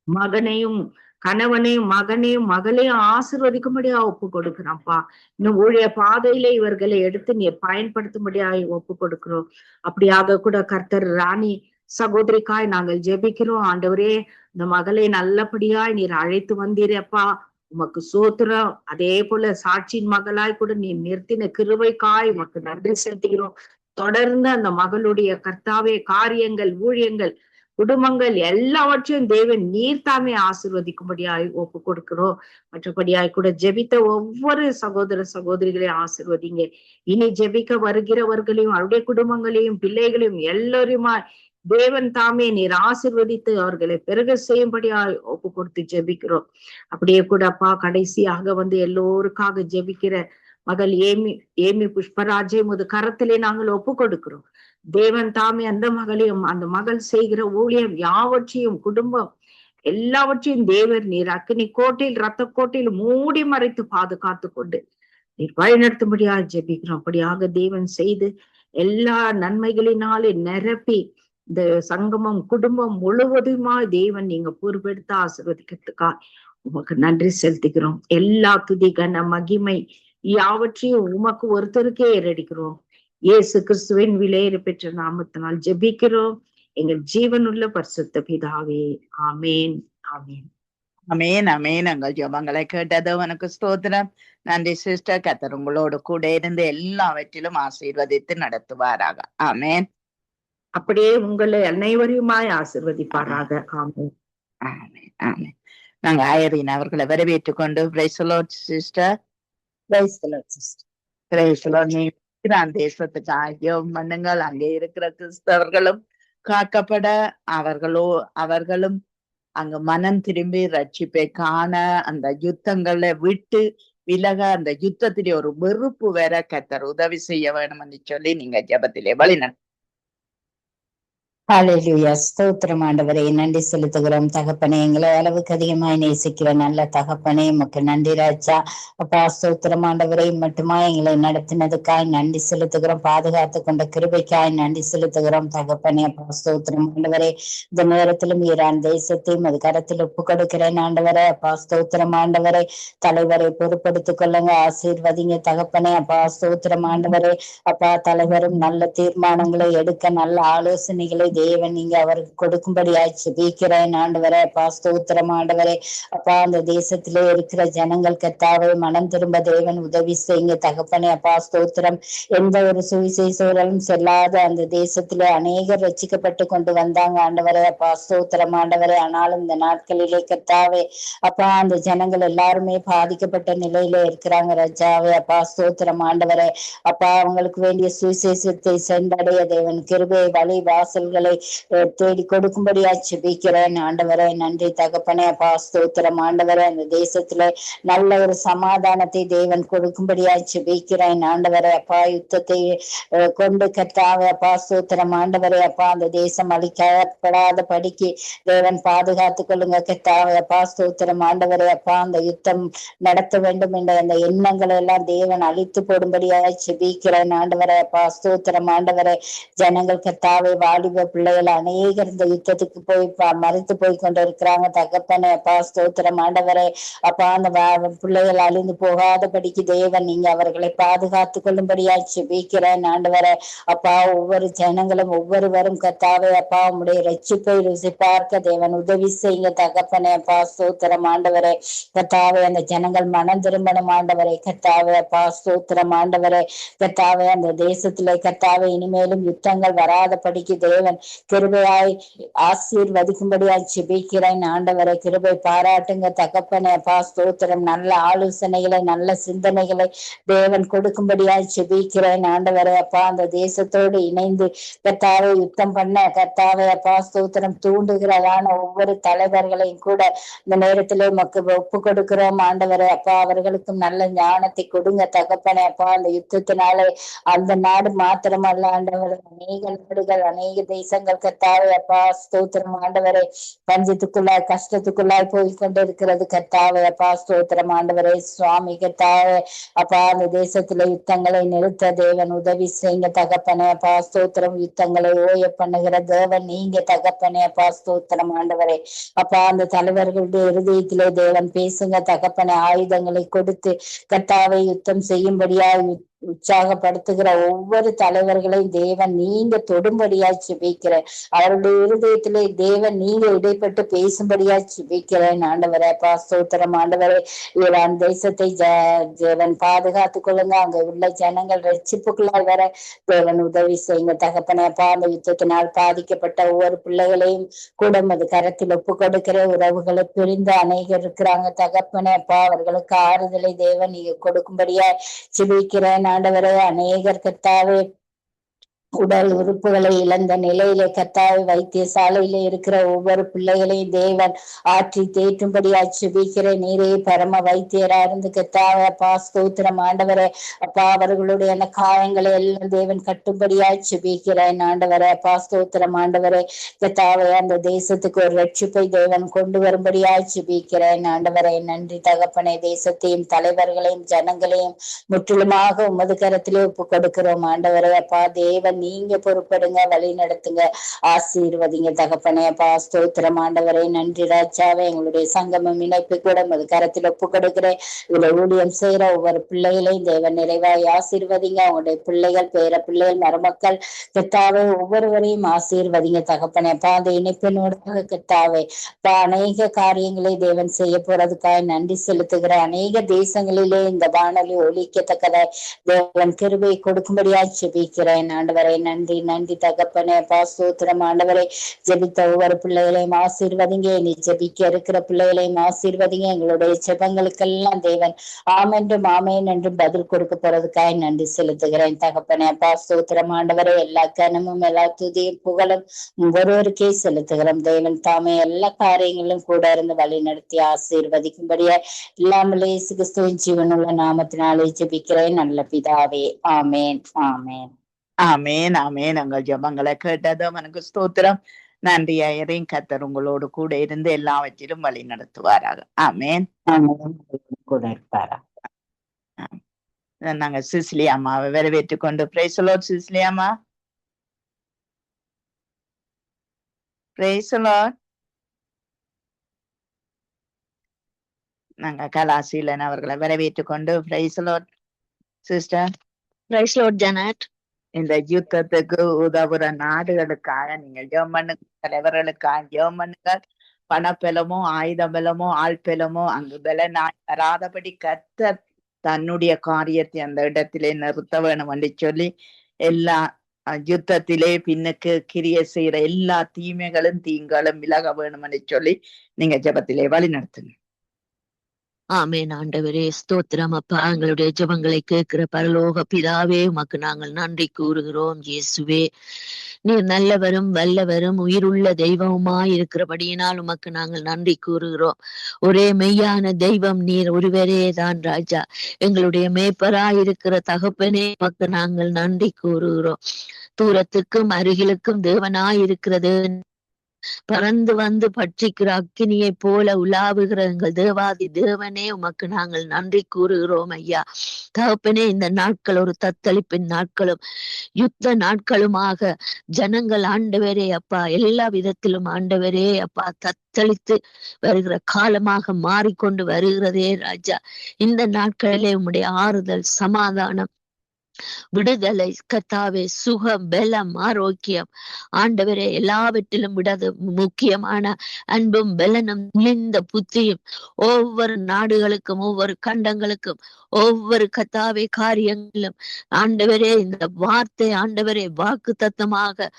மகனையும் கணவனையும் மகனையும் மகளையும் ஆசிர்வதிக்கும்படியா ஒப்பு கொடுக்கிறோம்ப்பா. இன்னும் ஊழிய பாதையில இவர்களை எடுத்து நீர் பயன்படுத்தும்படியா ஒப்பு கொடுக்கிறோம். அப்படியாக கூட கர்த்தர் ராணி சகோதரிக்காய் நாங்கள் ஜெபிக்கிறோம். ஆண்டவரே இந்த மகளை நல்லபடியாய் நீர் அழைத்து வந்தீரப்பா, உமக்கு சோத்திரம். அதே போல சாட்சியின் மகளாய் கூட நீர் நிறுத்தின கிருபைக்காய் உமக்கு நன்றி செலுத்துகிறோம். தொடர்ந்து அந்த மகளுடைய கர்த்தாவே காரியங்கள் ஊழியங்கள் குடும்பங்கள் எல்லாவற்றையும் தேவன் நீர் தாமே ஆசிர்வதிக்கும்படியாய் ஒப்பு கொடுக்கிறோம். மற்றபடியாய் கூட ஜெபித்த ஒவ்வொரு சகோதர சகோதரிகளையும் ஆசிர்வதிங்க. இனி ஜெபிக்க வருகிறவர்களையும் அவருடைய குடும்பங்களையும் பிள்ளைகளையும் எல்லோருமா தேவன் தாமே நீர் ஆசிர்வதித்து அவர்களை பெருக செய்யும்படியாய் ஒப்பு கொடுத்து ஜெபிக்கிறோம். அப்படியே கூட அப்பா கடைசியாக வந்து எல்லோருக்காக ஜெபிக்கிற மகள் ஏமி புஷ்பராஜை முது கரத்திலே நாங்கள் ஒப்பு கொடுக்கிறோம். தேவன் தாமே அந்த மகளையும் அந்த மகள் செய்கிற ஊழியம் யாவற்றையும் குடும்பம் எல்லாவற்றையும் தேவர் நீர் அக்கினி கோட்டையில் ரத்த கோட்டையில் மூடி மறைத்து பாதுகாத்து கொண்டு நீர் வழிநடத்தும்படியா ஜெபிக்கிறோம். அப்படியாக தேவன் செய்து எல்லா நன்மைகளினாலே நிரப்பி இந்த சங்கமம் குடும்பம் முழுவதுமா தேவன் நீங்க பொறுப்பெடுத்து ஆசீர்வதிக்கிறதுக்கா உமக்கு நன்றி செலுத்துகிறோம். எல்லா துதி கன மகிமை யாவற்றையும் உமக்கு ஒருத்தருக்கே ஏறடிக்கிறோம். இயேசு கிறிஸ்துவின் விலையேற பெற்ற நாமத்தினால் ஜெபிக்கிறோம் எங்கள் ஜீவனுள்ள பரிசுத்த பிதாவே. ஆமேன் ஆமேன்.
அமேன் அமேன். எங்கள் ஜெபங்களை கேட்டது உனக்கு ஸ்தோத்திரம். நன்றி சிஸ்டர். கர்த்தர் உங்களோடு கூட இருந்து எல்லாவற்றிலும் ஆசீர்வதித்து நடத்துவாராக. ஆமேன்
அப்படியே உங்களை அனைவரையுமாய் ஆசிர்வதிப்பாராக. ஆமென்.
ஆமேன் ஆமேன். நாங்க ஐரின் அவர்களை வரவேற்றுக் கொண்டு praise the lord sister.
Praise the Lord, sister.
Price the Lord. நீ ஈரான் தேசத்துக்கு ஜெபம் பண்ணுங்கள். அங்கே இருக்கிற கிறிஸ்தவர்களும் காக்கப்பட அவர்களும் அங்க மனம் திரும்பி ரட்சிப்பை காண, அந்த யுத்தங்களை விட்டு விலக, அந்த யுத்தத்திலே ஒரு வெறுப்பு வேற கர்த்தர் உதவி செய்ய வேணும் என்று சொல்லி நீங்க ஜெபத்திலே வழிநடத்த.
ஹalleluya. ஸ்தோத்திரம் ஆண்டவரே, நன்றி செலுத்துகிறோம் தகப்பனே. எங்களை அளவுக்கு அதிகமாய் நேசிக்கிற நல்ல தகப்பனே, உமக்கு நன்றி ராஜா. அப்பா ஸ்தோத்திரம் ஆண்டவரே, மட்டுமா எங்களை நடத்தினதுக்காய் நன்றி செலுத்துகிறோம். பாதுகாத்து கொண்ட கிருபைக்காய் நன்றி செலுத்துகிறோம் தகப்பனே. அப்பா ஸ்தோத்திரம் ஆண்டவரே, இந்த நேரத்திலும் ஈரான் தேசத்தையும் அது கரத்தில் ஒப்பு கொடுக்கிறேன் ஆண்டவரே. அப்பா ஸ்தோத்திரம் ஆண்டவரே, தலைவரை பொறுப்படுத்திக் கொள்ளுங்க, ஆசீர்வதிங்க தகப்பனே. அப்பா ஸ்தோத்திரம் ஆண்டவரே, அப்பா தலைவரும் நல்ல தீர்மானங்களை எடுக்க, நல்ல ஆலோசனைகளை தேவன் நீங்க அவருக்கு கொடுக்கும்படியாய் ஜெபிக்கிறேன் ஆண்டவரே. அப்பா ஸ்தோத்திரம் ஆண்டவரே. அப்பா அந்த தேசத்திலே இருக்கிற ஜனங்கள் கர்த்தாவை மனம் திரும்ப தேவன் உதவி செய்யுங்க தகப்பனே. அப்பா ஸ்தோத்திரம். எந்த ஒரு சுவிசேஷர்களும் செல்லாத அந்த தேசத்திலே அநேகர் ரட்சிக்கப்பட்டு கொண்டு வந்தாங்க ஆண்டவரே. அப்பா ஸ்தோத்திரம் ஆண்டவரே. ஆனாலும் இந்த நாட்களிலே கர்த்தாவே அப்பா அந்த ஜனங்கள் எல்லாருமே பாதிக்கப்பட்ட நிலையில இருக்கிறாங்க ராஜாவே. அப்பா ஸ்தோத்திரம் ஆண்டவரே. அப்பா அவங்களுக்கு வேண்டிய சுவிசேஷத்தை சென்றடைய தேவன் கிருபை வழி வாசல்களை தேடி கொடுக்கும்படியா ஜெபிக்கிறேன் ஆண்டவரே. நன்றி தகப்பனே. அப்பா ஸ்தோத்திரம் ஆண்டவரே. அந்த தேசத்துல நல்ல ஒரு சமாதானத்தை தேவன் கொடுக்கும்படியா ஜெபிக்கிறேன் ஆண்டவரே. அப்பா யுத்தத்தை கொண்டு கர்த்தாவே அப்பா ஸ்தோத்திரம் ஆண்டவரே. அப்பா அந்த தேசம் அழிக்கப்படாத படிக்கு தேவன் பாதுகாத்துக் கொள்ளுங்க கர்த்தாவே. அப்பா ஸ்தோத்திரம் ஆண்டவரே. அப்பா அந்த யுத்தம் நடத்த வேண்டும் என்ற அந்த எண்ணங்களை எல்லாம் தேவன் அழித்து போடும்படியா ஜெபிக்கிறேன் ஆண்டவரே. அப்பா ஸ்தோத்திரம் ஆண்டவரே. ஜனங்கள் கர்த்தாவே வாலிப பிள்ளைகள் அநேகர் இந்த யுத்தத்துக்கு போய் மறித்து போய் கொண்டு இருக்கிறாங்க தகப்பனே. அப்பா ஸ்தோத்திரம் ஆண்டவரே. அப்பா அந்த பிள்ளைகள் அழிந்து போகாதபடிக்கு தேவன் நீங்க அவர்களை பாதுகாத்து கொள்ளும்படியா ஜெபிக்கிறேன் ஆண்டவரே. அப்பா ஒவ்வொரு ஜனங்களும் ஒவ்வொருவரும் கர்த்தாவே அப்பா உம்முடைய ரட்சிப்பை ருசி பார்க்க தேவன் உதவி செய்யுங்க தகப்பனே. அப்பா ஸ்தோத்திரம் ஆண்டவரே. கர்த்தாவே அந்த ஜனங்கள் மனம் திரும்பணும் ஆண்டவரே. கர்த்தாவே அப்பா ஸ்தோத்திரம் ஆண்டவரே. கர்த்தாவே அந்த தேசத்திலே கர்த்தாவே இனிமேலும் யுத்தங்கள் வராதபடிக்கு தேவன் கிருபையாய் ஆசீர்வதிக்கும்படியாய் ஜெபிக்கிறேன் ஆண்டவரை. கிருபை பாராட்டுங்க தகப்பனே. அப்பா ஸ்தோத்திரம். நல்ல ஆலோசனைகளை நல்ல சிந்தனைகளை தேவன் கொடுக்கும்படியாய் ஜெபிக்கிறேன் ஆண்டவரை. அப்பா அந்த தேசத்தோடு இணைந்து கர்த்தாவை யுத்தம் பண்ண கர்த்தாவை அப்பா ஸ்தோத்திரம் தூண்டுகிறதான ஒவ்வொரு தலைவர்களையும் கூட இந்த நேரத்திலே மக்கள் ஒப்பு கொடுக்கிறோம் ஆண்டவரை. அப்பா அவர்களுக்கும் நல்ல ஞானத்தை கொடுங்க தகப்பனே. அப்பா அந்த யுத்தத்தினாலே அந்த நாடு மாத்திரமல்ல ஆண்டவரை, அநேக நாடுகள் அநேக தேசங்கள் கர்த்தாவே அப்பா ஸ்தோத்திரம் ஆண்டவரை பஞ்சத்துக்குள்ளாய் கஷ்டத்துக்குள்ளாய் போய் கொண்டிருக்கிறது கர்த்தாவே. அப்பா ஸ்தோத்திரம் ஆண்டவரே. சுவாமி கர்த்தாவே அப்பா அந்த தேசத்துல யுத்தங்களை நிறுத்த தேவன் உதவி செய்யுங்க தகப்பனே. அப்பா ஸ்தோத்திரம். யுத்தங்களை ஓய பண்ணுகிற தேவன் நீங்க தகப்பனே. அப்பா ஸ்தோத்திரம் ஆண்டவரே. அப்பா அந்த தலைவர்களுடைய இருதயத்திலே தேவன் பேசுங்க தகப்பனே. ஆயுதங்களை கொடுத்து கர்த்தாவை யுத்தம் செய்யும்படியா உற்சாகப்படுத்துகிற ஒவ்வொரு தலைவர்களையும் தேவன் நீங்க தொடும்படியா ஜெபிக்கிறேன். அவருடைய இருதயத்திலே தேவன் நீங்க இடைப்பட்டு பேசும்படியா ஜெபிக்கிறேன் ஆண்டவரே. அப்பா ஸ்தோத்திரம் ஆண்டவரே. ஈரான் தேசத்தை தேவன் பாதுகாத்துக் கொள்ளுங்க. அங்க உள்ள ஜனங்கள் ரட்சிப்புக்குள்ளால் வர தேவன் உதவி செய்யுங்க தகப்பனே. அப்பா அந்த யுத்தத்தினால் பாதிக்கப்பட்ட ஒவ்வொரு பிள்ளைகளையும் கூட அது கரத்தில் ஒப்பு கொடுக்கிற உறவுகளை பிரிந்து அநேகர் இருக்கிறாங்க தகப்பனே. அப்பா அவர்களுக்கு ஆறுதலை தேவன் நீங்க கொடுக்கும்படியா ஜெபிக்கிறேன் ஆண்டவரே. அநேகர் கர்த்தாவே உடல் உறுப்புகளை இழந்த நிலையிலே கர்த்தாவை வைத்தியசாலையில இருக்கிற ஒவ்வொரு பிள்ளைகளையும் தேவன் ஆற்றி தேற்றும்படியா ஜெபிக்கிறேன். நீரே பரம வைத்தியரா இருந்து கர்த்தாவே அப்பா ஸ்தோத்திரம் ஆண்டவரே. அப்பா அவர்களுடைய அந்த காயங்களை எல்லாம் தேவன் கட்டும்படியா ஜெபிக்கிறேன் ஆண்டவரே. அப்பா ஸ்தோத்திரம் ஆண்டவரே. கர்த்தாவே அந்த தேசத்துக்கு ஒரு ரட்சிப்பை தேவன் கொண்டு வரும்படியா ஜெபிக்கிறேன் ஆண்டவரே. நன்றி தகப்பனே. தேசத்தையும் தலைவர்களையும் ஜனங்களையும் முற்றிலுமாக உமது கரத்திலே ஒப்பு கொடுக்கிறோம் ஆண்டவரே. அப்பா தேவன் நீங்க பொறுப்படுங்க, வழி நடத்துங்க, ஆசீர்வதிங்க தகப்பனே. அப்பா ஸ்தோத்திரம் ஆண்டவரே. நன்றி ராஜாவே. எங்களுடைய சங்கமம் இணைப்பு கூட உமது கரத்தில் ஒப்பு கொடுக்கிறேன். இதுல ஊழியம் செய்யற ஒவ்வொரு பிள்ளைகளையும் தேவன் நிறைவாய் ஆசீர்வதிங்க. அவங்களுடைய பிள்ளைகள், பேர பிள்ளைகள், மருமக்கள் கத்தாவே ஒவ்வொருவரையும் ஆசீர்வதிங்க தகப்பனே. அப்பா அந்த இணைப்பினோட கத்தாவே அநேக காரியங்களை தேவன் செய்ய போறதுக்காக நன்றி செலுத்துகிற. அநேக தேசங்களிலே இந்த வானொலி ஒலிக்கத்தக்கதாய் தேவன் கிருபை கொடுக்கும்படியாய் ஜெபிக்கிறேன் ஆண்டவரே. நன்றி நன்றி தகப்பனே. அப்பா ஸ்தோத்திரம் ஆண்டவரே. ஜெபித்த ஒவ்வொரு பிள்ளைகளையும் ஆசீர்வதிங்க. நீ ஜெபிக்க இருக்கிற பிள்ளைகளையும் ஆசீர்வதிங்க. எங்களுடைய ஜெபங்களுக்கெல்லாம் தேவன் ஆமென்றும் ஆமேன் என்றும் பதில் கொடுக்க போறதுக்காக நன்றி செலுத்துகிறேன் தகப்பனே. அப்பா ஸ்தோத்திரம் ஆண்டவரே. எல்லா கனமும் எல்லா துதியும் புகழும் ஒருவருக்கே செலுத்துகிறோம். தேவன் தாமே எல்லா காரியங்களிலும் கூட இருந்து வழி நடத்தி ஆசீர்வதிக்கும்படியா இல்லாமலே இயேசு கிறிஸ்துவின் ஜீவனுள்ள நாமத்தினாலே ஜெபிக்கிறேன் நல்ல பிதாவே. ஆமேன் ஆமேன்
ஆமேன் ஆமேன். எங்கள் ஜெபங்களை கேட்டது அவனுக்கு ஸ்தோத்திரம். நன்றி ஐயரையும் கர்த்தர் உங்களோடு கூட இருந்து எல்லாவற்றிலும் வழி நடத்துவாராக. ஆமேன்
ஆமேன். கூட இருப்பாரா.
நாங்க சிசிலி அம்மாவை வரவேற்றுக் கொண்டு பிரைஸ் தி லார்ட். சிசிலி அம்மா பிரைஸ் தி லார்ட். நாங்க கலாசீலன் அவர்களை வரவேற்றுக் கொண்டு praise the lord sister.
Price the Lord Janet.
இந்த யுத்தத்துக்கு உதவுற நாடுகளுக்காக நீங்கள் ஜெபம் பண்ணுங்க. தலைவர்களுக்காக ஜெபம் பண்ணுங்க. பணப்பலமோ ஆயுத பலமோ ஆள் பலமோ அங்கு பலனாய் வராதபடி கர்த்தர் தன்னுடைய காரியத்தை அந்த இடத்திலே நிறுத்த வேணும் என்று சொல்லி எல்லா யுத்தத்திலே பின்னுக்கு கிரிய செய்யற எல்லா தீமைகளும் தீங்களும் விலக வேணும் என்று சொல்லி நீங்க ஜெபத்திலே வழி நடத்துங்க.
ஆமேன் ஆண்டவரே. ஸ்தோத்திரம் அப்பா. எங்களுடைய ஜெபங்களை கேட்கிற பரலோக பிதாவே உமக்கு நாங்கள் நன்றி கூறுகிறோம். இயேசுவே நீர் நல்லவரும் வல்லவரும் உயிருள்ள தெய்வமுமாய் இருக்கிறபடியினால் உமக்கு நாங்கள் நன்றி கூறுகிறோம். ஒரே மெய்யான தெய்வம் நீர் ஒருவரே தான் ராஜா. எங்களுடைய மேய்ப்பராய் இருக்கிற தகப்பனே உமக்கு நாங்கள் நன்றி கூறுகிறோம். தூரத்துக்கும் அருகிலுக்கும் தேவனாய் இருக்கிறது பறந்து வந்து பற்றிக்கிற அக்கினியை போல உலாவுகிற எங்கள் தேவாதி தேவனே உமக்கு நாங்கள் நன்றி கூறுகிறோம் ஐயா. தகப்பனே இந்த நாட்கள் ஒரு தத்தளிப்பின் நாட்களும் யுத்த நாட்களுமாக ஜனங்கள் ஆண்டவரே அப்பா எல்லா விதத்திலும் ஆண்டவரே அப்பா தத்தளித்து வருகிற காலமாக மாறிக்கொண்டு வருகிறதே ராஜா. இந்த நாட்களிலே உம்முடைய ஆறுதல், சமாதானம், விடுதலை கத்தாவே, சுகம், பலம், ஆரோக்கியம் ஆண்டவரே எல்லாவற்றிலும் விடது முக்கியமான அன்பும் பலனும் இந்த புத்தியும் ஒவ்வொரு நாடுகளுக்கும் ஒவ்வொரு கண்டங்களுக்கும் ஒவ்வொரு கத்தாவே காரியங்களும் ஆண்டவரே இந்த வார்த்தை ஆண்டவரே வாக்கு தத்தமாக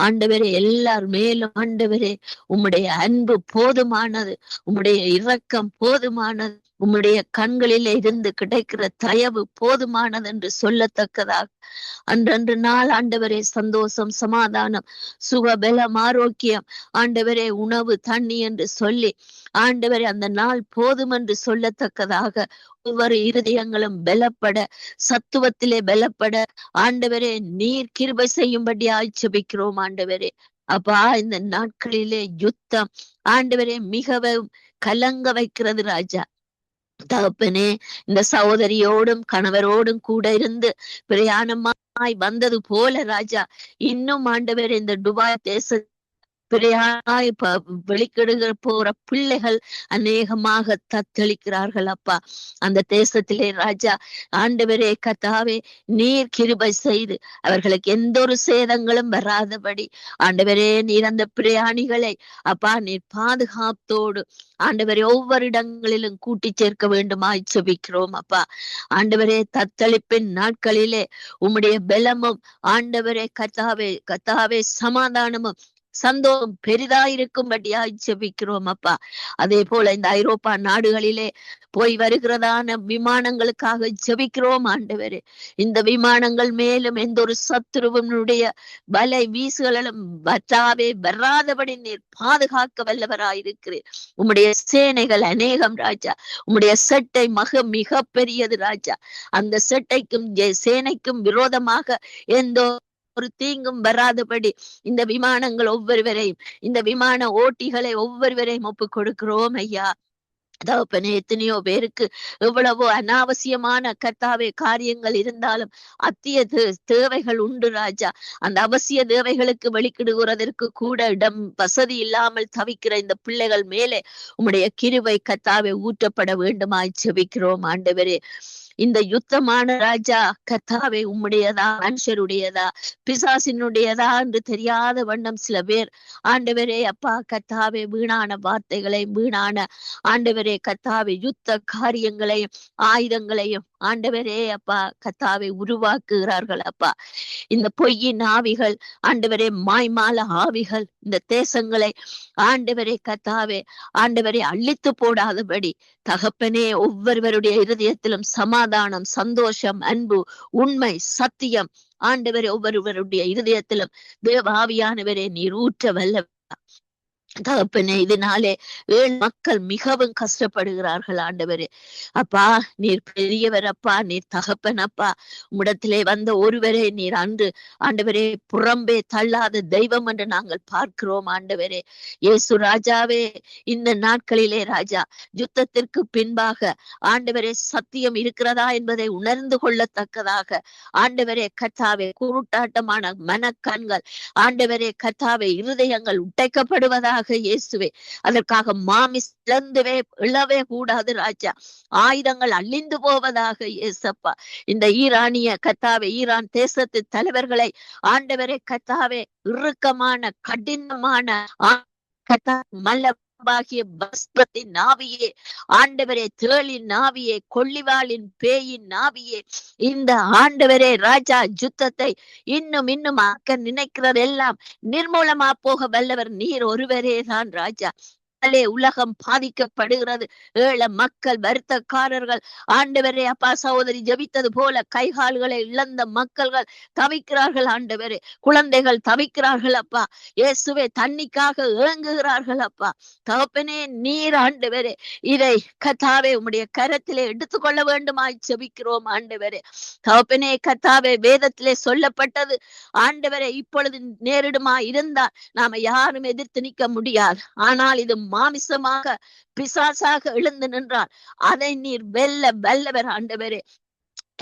ஆண்டவரே எல்லார் மேலும் ஆண்டவரே உம்முடைய அன்பு போதுமானது, உம்முடைய இரக்கம் போதுமானது, உம்முடைய கண்களிலே இருந்து கிடைக்கிற தயவு போதுமானது என்று சொல்லத்தக்கதாக அன்றன்று நாள் ஆண்டவரே சந்தோஷம், சமாதானம், சுகபலம், ஆரோக்கியம் ஆண்டவரே உணவு, தண்ணி என்று சொல்லி ஆண்டவரே அந்த நாள் போதும் என்று சொல்லத்தக்கதாக ஒவ்வொரு இருதயங்களும் பலப்பட, சத்துவத்திலே பலப்பட ஆண்டவரே நீர் கிருபை செய்யும்படி ஆட்சேபிக்கிறோம் ஆண்டவரே. அப்பா இந்த நாட்களிலே யுத்தம் ஆண்டவரே மிகவும் கலங்க வைக்கிறது ராஜா. தகப்பனே இந்த சகோதரியோடும் கணவரோடும் கூட இருந்து பிரயாணமாய் வந்தது போல ராஜா இன்னும் ஆண்டவர் இந்த துபாய் தேச பிரயாணமாய் வெளிக்கிடுகிற போற பிள்ளைகள் அநேகமாக தத்தளிக்கிறார்கள் அப்பா. அந்த தேசத்திலே ராஜா ஆண்டவரே கத்தாவே நீர் கிருபை செய்து அவர்களுக்கு எந்த ஒரு சேதங்களும் வராதபடி ஆண்டவரே நீர் அந்த பிரயாணிகளை அப்பா நீர் பாதுகாத்தோடு ஆண்டவரே ஒவ்வொரு இடங்களிலும் கூட்டி சேர்க்க வேண்டுமாய் ஜெபிக்கிறோம் அப்பா. ஆண்டவரே தத்தளிப்பின் நாட்களிலே உம்முடைய பலமும் ஆண்டவரே கத்தாவே சமாதானமும் சந்தோஷம் பெரிதாயிருக்கும்படியாய் ஜெபிக்கிறோம் அப்பா. அதே போல இந்த ஐரோப்பா நாடுகளிலே போய் வருகிறதான விமானங்களுக்காக ஜெபிக்கிறோம் ஆண்டவரே. இந்த விமானங்கள் மேலும் எந்த ஒரு சத்துருவனுடைய வலை வீசுகளும் வராதபடி நீர் பாதுகாக்க வல்லவராயிருக்கிறேன். உம்முடைய சேனைகள் அநேகம் ராஜா. உம்முடைய செட்டை மிக பெரியது ராஜா. அந்த செட்டைக்கும் சேனைக்கும் விரோதமாக எந்த ஒரு தீங்கும் வராதபடி இந்த விமானங்கள் ஒவ்வொருவரையும் இந்த விமான ஓட்டிகளை ஒவ்வொருவரையும் ஒப்பு கொடுக்கிறோம் ஐயா. தகப்பனே, எத்தனையோ பேருக்கு எவ்வளவோ அனாவசியமான கர்த்தாவே காரியங்கள் இருந்தாலும் அத்திய தேவைகள் உண்டு ராஜா. அந்த அவசிய தேவைகளுக்கு வெளிக்கிடுகிறதற்கு கூட இடம் வசதி இல்லாமல் தவிக்கிற இந்த பிள்ளைகள் மேலே உம்முடைய கிருபை கர்த்தாவே ஊற்றப்பட வேண்டுமாய் ஜெபிக்கிறோம் ஆண்டவரே. இந்த யுத்தமான ராஜா கர்த்தாவே உம்முடையதா மனுஷருடையதா பிசாசினுடையதா என்று தெரியாத வண்ணம் சில பேர் ஆண்டவரே அப்பா கர்த்தாவே வீணான வார்த்தைகளை வீணான ஆண்டவரே கர்த்தாவே யுத்த காரியங்களையும் ஆயுதங்களையும் ஆண்டவரே அப்பா கர்த்தாவே உருவாக்குகிறார்கள் அப்பா. இந்த பொய்யின் ஆவிகள் ஆண்டவரே மாய்மால ஆவிகள் இந்த தேசங்களை ஆண்டவரே கர்த்தாவே ஆண்டவரே அழித்து போடாதபடி தகப்பனே ஒவ்வொருவருடைய இருதயத்திலும் சமாதானம் சந்தோஷம் அன்பு உண்மை சத்தியம் ஆண்டவரே ஒவ்வொருவருடைய இருதயத்திலும் தேவ ஆவியானவரே நீர் ஊற்ற வல்ல தகப்பனே. இதனாலே ஏழு மக்கள் மிகவும் கஷ்டப்படுகிறார்கள் ஆண்டவரே. அப்பா நீர் பெரியவர் அப்பா, நீர் தகப்பன் அப்பா. உம்மிடத்திலே வந்த ஒருவரே நீர் அன்று ஆண்டவரே புறம்பே தள்ளாத தெய்வம் என்று நாங்கள் பார்க்கிறோம் ஆண்டவரே. இயேசு ராஜாவே, இந்த நாட்களிலே ராஜா யுத்தத்திற்கு பின்பாக ஆண்டவரே சத்தியம் இருக்கிறதா என்பதை உணர்ந்து கொள்ளத்தக்கதாக ஆண்டவரே கர்த்தாவே குருட்டாட்டமான மனக்கண்கள் ஆண்டவரே கர்த்தாவே இருதயங்கள் உடைக்கப்படுவதாக இயேசுவே. அதற்காக மாமிசவே இழவே கூடாது ராஜா. ஆயுதங்கள் அழிந்து போவதாக இயேசப்பா. இந்த ஈரானிய கர்த்தாவே ஈரான் தேசத்து தலைவர்களை ஆண்டவரே கர்த்தாவே இறுக்கமான கடினமான மல்லபாகிய பஸ்பத்தின் நாவியே ஆண்டவரே தேளின் நாவியே கொள்ளிவாளின் பேயின் நாவியே இந்த ஆண்டவரே ராஜா யுத்தத்தை இன்னும் ஆக்க நினைக்கிறதெல்லாம் நிர்மூலமா போக வல்லவர் நீர் ஒருவரே தான் ராஜா. உலகம் பாதிக்கப்படுகிறது. ஏழ மக்கள் வருத்தக்காரர்கள் ஆண்டவரே அப்பா சகோதரி ஜபித்தது போல கைகால்களை இழந்த மக்கள்கள் தவிக்கிறார்கள் ஆண்டவரே. குழந்தைகள் தவிக்கிறார்கள் அப்பா. இயேசுவே தண்ணிக்காக ஏங்குகிறார்கள் அப்பா. தகப்பனே நீர் ஆண்டவரே இதை கர்த்தாவே உம்முடைய கரத்திலே எடுத்துக்கொள்ள வேண்டுமாய் ஜெபிக்கிறோம் ஆண்டவரே. தகப்பனே கர்த்தாவே வேதத்திலே சொல்லப்பட்டது ஆண்டவரே இப்பொழுது நேரிடுமா இருந்தால் நாம யாரும் எதிர்த்து நிற்க முடியாது. ஆனால் இது மாமிசமாக பிசாசாக எழுந்து நின்றால் அதை நீர் வெல்ல வல்லவர் ஆண்டவரே.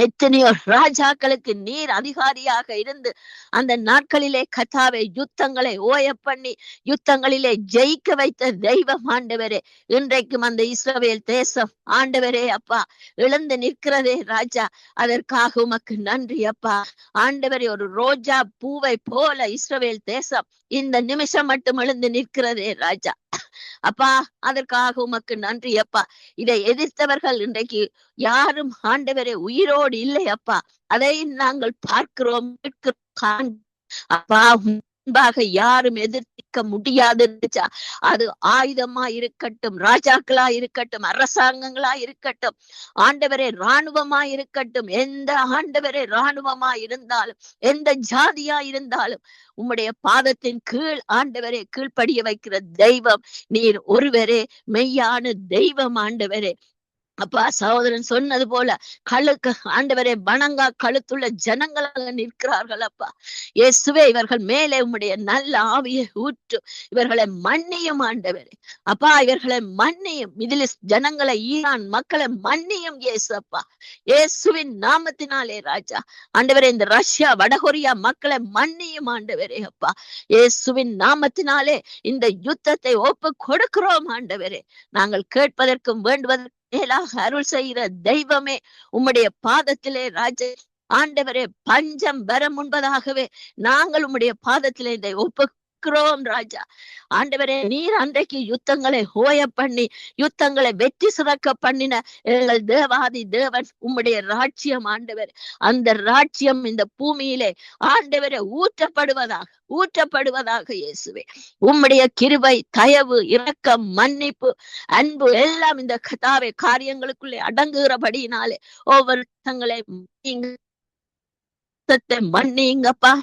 எத்தனையோ ராஜாக்களுக்கு நீர் அதிகாரியாக இருந்து அந்த நாட்களிலே கர்த்தாவே யுத்தங்களை ஓய பண்ணி யுத்தங்களிலே ஜெயிக்க வைத்த தெய்வம் ஆண்டவரே. இன்றைக்கும் அந்த இஸ்ரவேல் தேசம் ஆண்டவரே அப்பா எழுந்து நிற்கிறதே ராஜா. அதற்காக உமக்கு நன்றி அப்பா ஆண்டவரே. ஒரு ரோஜா பூவை போல இஸ்ரவேல் தேசம் இந்த நிமிஷம் மட்டும் எழுந்து நிற்கிறதே ராஜா. அப்பா அதற்காக உமக்கு நன்றி அப்பா. இதை எதிர்த்தவர்கள் இன்றைக்கு யாரும் ஆண்டவரே உயிரோடு இல்லை அப்பா. அதை நாங்கள் பார்க்கிறோம் அப்பா. முன்பாக யாரும் எதிர்க்க முடியாது. அது ஆயுதமா இருக்கட்டும், ராஜாக்களா இருக்கட்டும், அரசாங்கங்களா இருக்கட்டும், ஆண்டவரே இராணுவமா இருக்கட்டும், எந்த ஆண்டவரே இராணுவமா இருந்தாலும் எந்த ஜாதியா இருந்தாலும் உம்முடைய பாதத்தின் கீழ் ஆண்டவரே கீழ்ப்படிய வைக்கிற தெய்வம் நீர் ஒருவரே மெய்யான தெய்வம் ஆண்டவரே. அப்பா சகோதரன் சொன்னது போல கழுக்கு ஆண்டவரே வணங்கா கழுத்துள்ள ஜனங்களாக நிற்கிறார்கள் அப்பா. இயேசுவே இவர்கள் மேலே உம்முடைய நல்ல ஆவியை ஊற்று. இவர்களை மன்னியும் ஆண்டவரே அப்பா. இவர்களை மன்னியும். இதில் ஜனங்களை ஈரான் மக்களை மன்னியும் இயேசுப்பா. இயேசுவின் நாமத்தினாலே ராஜா ஆண்டவரே. இந்த ரஷ்யா வடகொரியா மக்களை மன்னியும் ஆண்டவரே அப்பா. இயேசுவின் நாமத்தினாலே இந்த யுத்தத்தை ஒப்பு கொடுக்கிறோம் ஆண்டவரே. நாங்கள் கேட்பதற்கும் வேண்டுவதற்கும் மேலாக அருள் செய்கிற தெய்வமே உம்முடைய பாதத்திலே ராஜா ஆண்டவரே. பஞ்சம் வர முன்பதாகவே நாங்கள் உம்முடைய பாதத்திலே இதை ஒப்புக்கிறோம் ராஜா ஆண்டவரே. நீர் அன்றைக்கு யுத்தங்களை ஓய பண்ணி யுத்தங்களை வெற்றி சிறக்க பண்ணின எங்கள் தேவாதி தேவன் உம்முடைய ராஜ்யம் ஆண்டவர். அந்த ராஜ்யம் இந்த பூமியிலே ஆண்டவரை ஊற்றப்படுவதாக இயேசுவே. உம்முடைய கிருபை தயவு இரக்கம் மன்னிப்பு அன்பு எல்லாம் இந்த கதாவை காரியங்களுக்குள்ளே அடங்குகிறபடியினாலே ஒவ்வொரு தங்களை மன்னிங்கப்பா.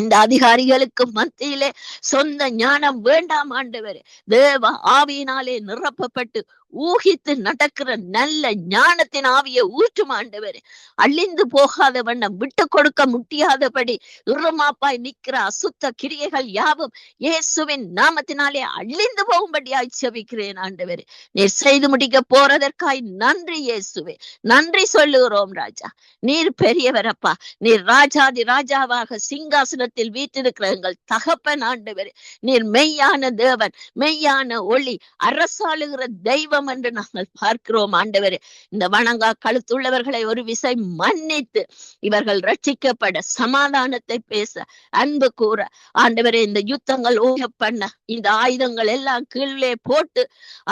இந்த அதிகாரிகளுக்கு மத்தியிலே சொந்த ஞானம் வேண்டாம் ஆண்டவரே. தேவ ஆவியினாலே நிரப்பப்பட்டு ஊகித்து நடக்கிற நல்ல ஞானத்தின் ஆவியை ஊற்றும் ஆண்டவரே. அழிந்து போகாத வண்ணம் விட்டு கொடுக்க முடியாதபடி இருமாப்பாய் நிற்கிற அசுத்த கிரியைகள் யாவும் இயேசுவின் நாமத்தினாலே அழிந்து போகும்படியாய் செபிக்கிறேன் ஆண்டவரே. நீர் செய்து முடிக்க போறதற்காய் நன்றி இயேசுவே. நன்றி சொல்லுகிறோம் ராஜா. நீர் பெரியவரப்பா. நீர் ராஜாதி ராஜாவாக சிங்காசனத்தில் வீற்றிருக்கிற எங்கள் தகப்பன் ஆண்டவரே. நீர் மெய்யான தேவன், மெய்யான ஒளி, அரசாளுகிற தெய்வம் என்று நாங்கள் பார்க்கிறோம் ஆண்டவரே. இந்த வணங்கா கழுத்துள்ளவர்களை ஒரு விசை மன்னித்து இவர்கள் ரட்சிக்கப்பட, சமாதானத்தை பேச, அன்பு கூற ஆண்டவரே, இந்த யுத்தங்கள் ஓய பண்ண, இந்த ஆயுதங்கள் எல்லாம் கீழே போட்டு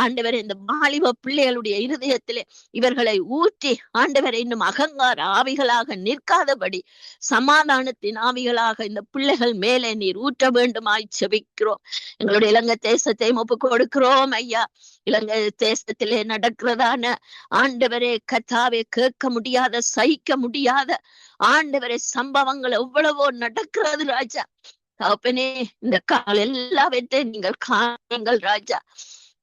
ஆண்டவரே, இந்த வாலிப பிள்ளைகளுடைய இருதயத்திலே இவர்களை ஊற்றி ஆண்டவரை இன்னும் அகங்கார ஆவிகளாக நிற்காதபடி சமாதானத்தின் ஆவிகளாக இந்த பிள்ளைகள் மேலே நீர் ஊற்ற வேண்டுமாய் செபிக்கிறோம். எங்களுடைய இலங்கை தேசத்தை ஒப்புக் கொடுக்கிறோம் ஐயா. இலங்கை தேசத்திலே நடக்கிறதான ஆண்டவரே கர்த்தாவே, கேட்க முடியாத, சகிக்க முடியாத ஆண்டவரே சம்பவங்கள் எவ்வளவோ நடக்கிறது ராஜா. தகப்பனே, இந்த கால எல்லாவற்றையும் நீங்கள் காணுங்கள் ராஜா.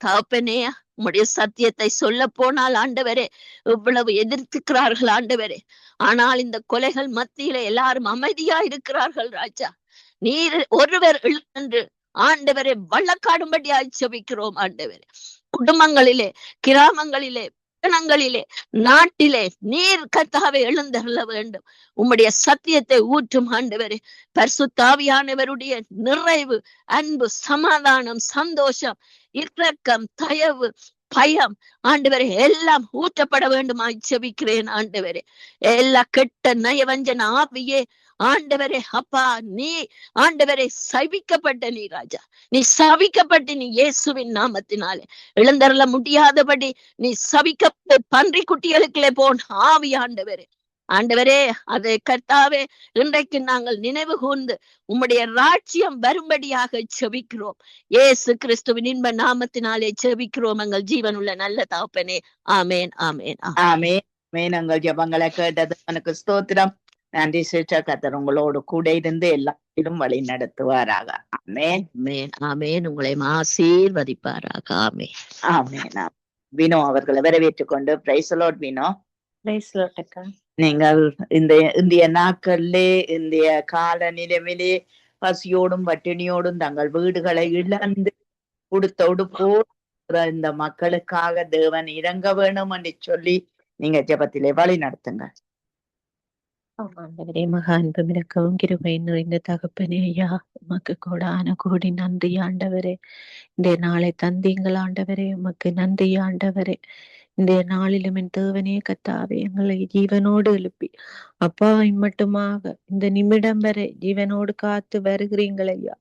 தகப்பனே, உம்முடைய சத்தியத்தை சொல்ல போனால் ஆண்டவரே இவ்வளவு எதிர்த்துக்கிறார்கள் ஆண்டவரே. ஆனால் இந்த கொலைகள் மத்தியில எல்லாரும் அமைதியா இருக்கிறார்கள் ராஜா. நீர் ஒருவர் எழுந்து ஆண்டவரை வழக்காடும்படியாய் செபிக்கிறோம் ஆண்டவரே. குடும்பங்களிலே, கிராமங்களிலே, பட்டணங்களிலே, நாட்டிலே நீர் கர்த்தாவே எழுந்தருள வேண்டும். உம்முடைய சத்தியத்தை ஊற்றும் ஆண்டவரே. பரிசுத்த ஆவியானவருடைய நிறைவு, அன்பு, சமாதானம், சந்தோஷம், இரக்கம், தயவு, பயம் ஆண்டவரே எல்லாம் ஊற்றப்பட வேண்டுமாய் செபிக்கிறேன் ஆண்டவரே. எல்லா கெட்ட நயவஞ்சன ஆவியே ஆண்டவரே அப்பா, நீ ஆண்டவரே சபிக்கப்பட்ட நீ ராஜா. நீ சபிக்கப்பட்டு நீ இயேசுவின் நாமத்தினாலே எழுந்தருள முடியாதபடி நீ சபிக்கப்பட்டு பன்றி குட்டிகளுக்குள்ளே போன ஆவி ஆண்டவரே. ஆண்டவரே, அதை கர்த்தாவே இன்றைக்கு நாங்கள் நினைவு கூர்ந்து உம்முடைய ராஜ்யம் வரும்படியாக செபிக்கிறோம். இயேசு கிறிஸ்துவின் இன்ப நாமத்தினாலே செபிக்கிறோம் எங்கள் ஜீவனுள்ள நல்ல தகப்பனே. ஆமேன், ஆமேன்,
ஆமேன். எங்கள் ஜெபங்களை கேட்டது எனக்கு ஸ்தோத்திரம். நன்றி சிஸ்டர். கர்த்தர் உங்களோடு கூட இருந்து எல்லாத்திலும் வழி நடத்துவாராக. ஆமேன்,
ஆமேன், ஆமேன். உங்களை ஆசீர்வதிப்பாராக. ஆமேன்,
ஆமேன். வினோ அவர்களை வரவேற்றுக் கொண்டு பிரைஸ் தி லார்ட். வினோ, நீங்கள் இந்திய நாட்களிலே, இந்திய கால நிலைமையிலே பசியோடும் பட்டினியோடும் தங்கள் வீடுகளை இழந்து கொடுத்தோடு போடுற இந்த மக்களுக்காக தேவன் இறங்க வேணும் என்று சொல்லி நீங்க ஜெபத்திலே வழி நடத்துங்க.
ஆண்டவரே, மகா அன்பு மிரக்கவும் கிருபை நிறைந்த தகப்பனே ஐயா, உமக்கு கோடான கோடி நன்றி ஆண்டவரே. இந்த நாளை தந்தீங்கள் ஆண்டவரே, உமக்கு நன்றி ஆண்டவரே. இந்த நாளிலும் என் தேவனே கர்த்தாவே, எங்களை ஜீவனோடு எழுப்பி அப்பா இம்மட்டுமாக இந்த நிமிடம் வரை ஜீவனோடு காத்து வருகிறீங்கள் ஐயா.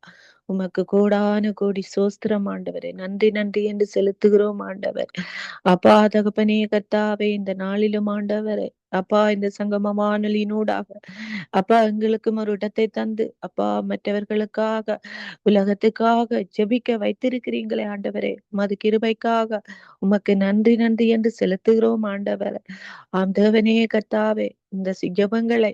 உமக்கு கோடான கோடி சோஸ்திரம் ஆண்டவரே. நன்றி நன்றி என்று செலுத்துகிறோம் ஆண்டவர். அப்பா தகப்பனே கர்த்தாவே, இந்த நாளிலும் ஆண்டவரே அப்பா, இந்த சங்கம வானொலியினூடாக அப்பா எங்களுக்கும் ஒரு இடத்தை தந்து அப்பா மற்றவர்களுக்காக, உலகத்துக்காக ஜெபிக்க வைத்திருக்கிறீங்களே ஆண்டவரே. உமது கிருபைக்காக உமக்கு நன்றி நன்றி என்று செலுத்துகிறோம் ஆண்டவர். ஆம் தேவனே கர்த்தாவே, இந்த ஜெபங்களை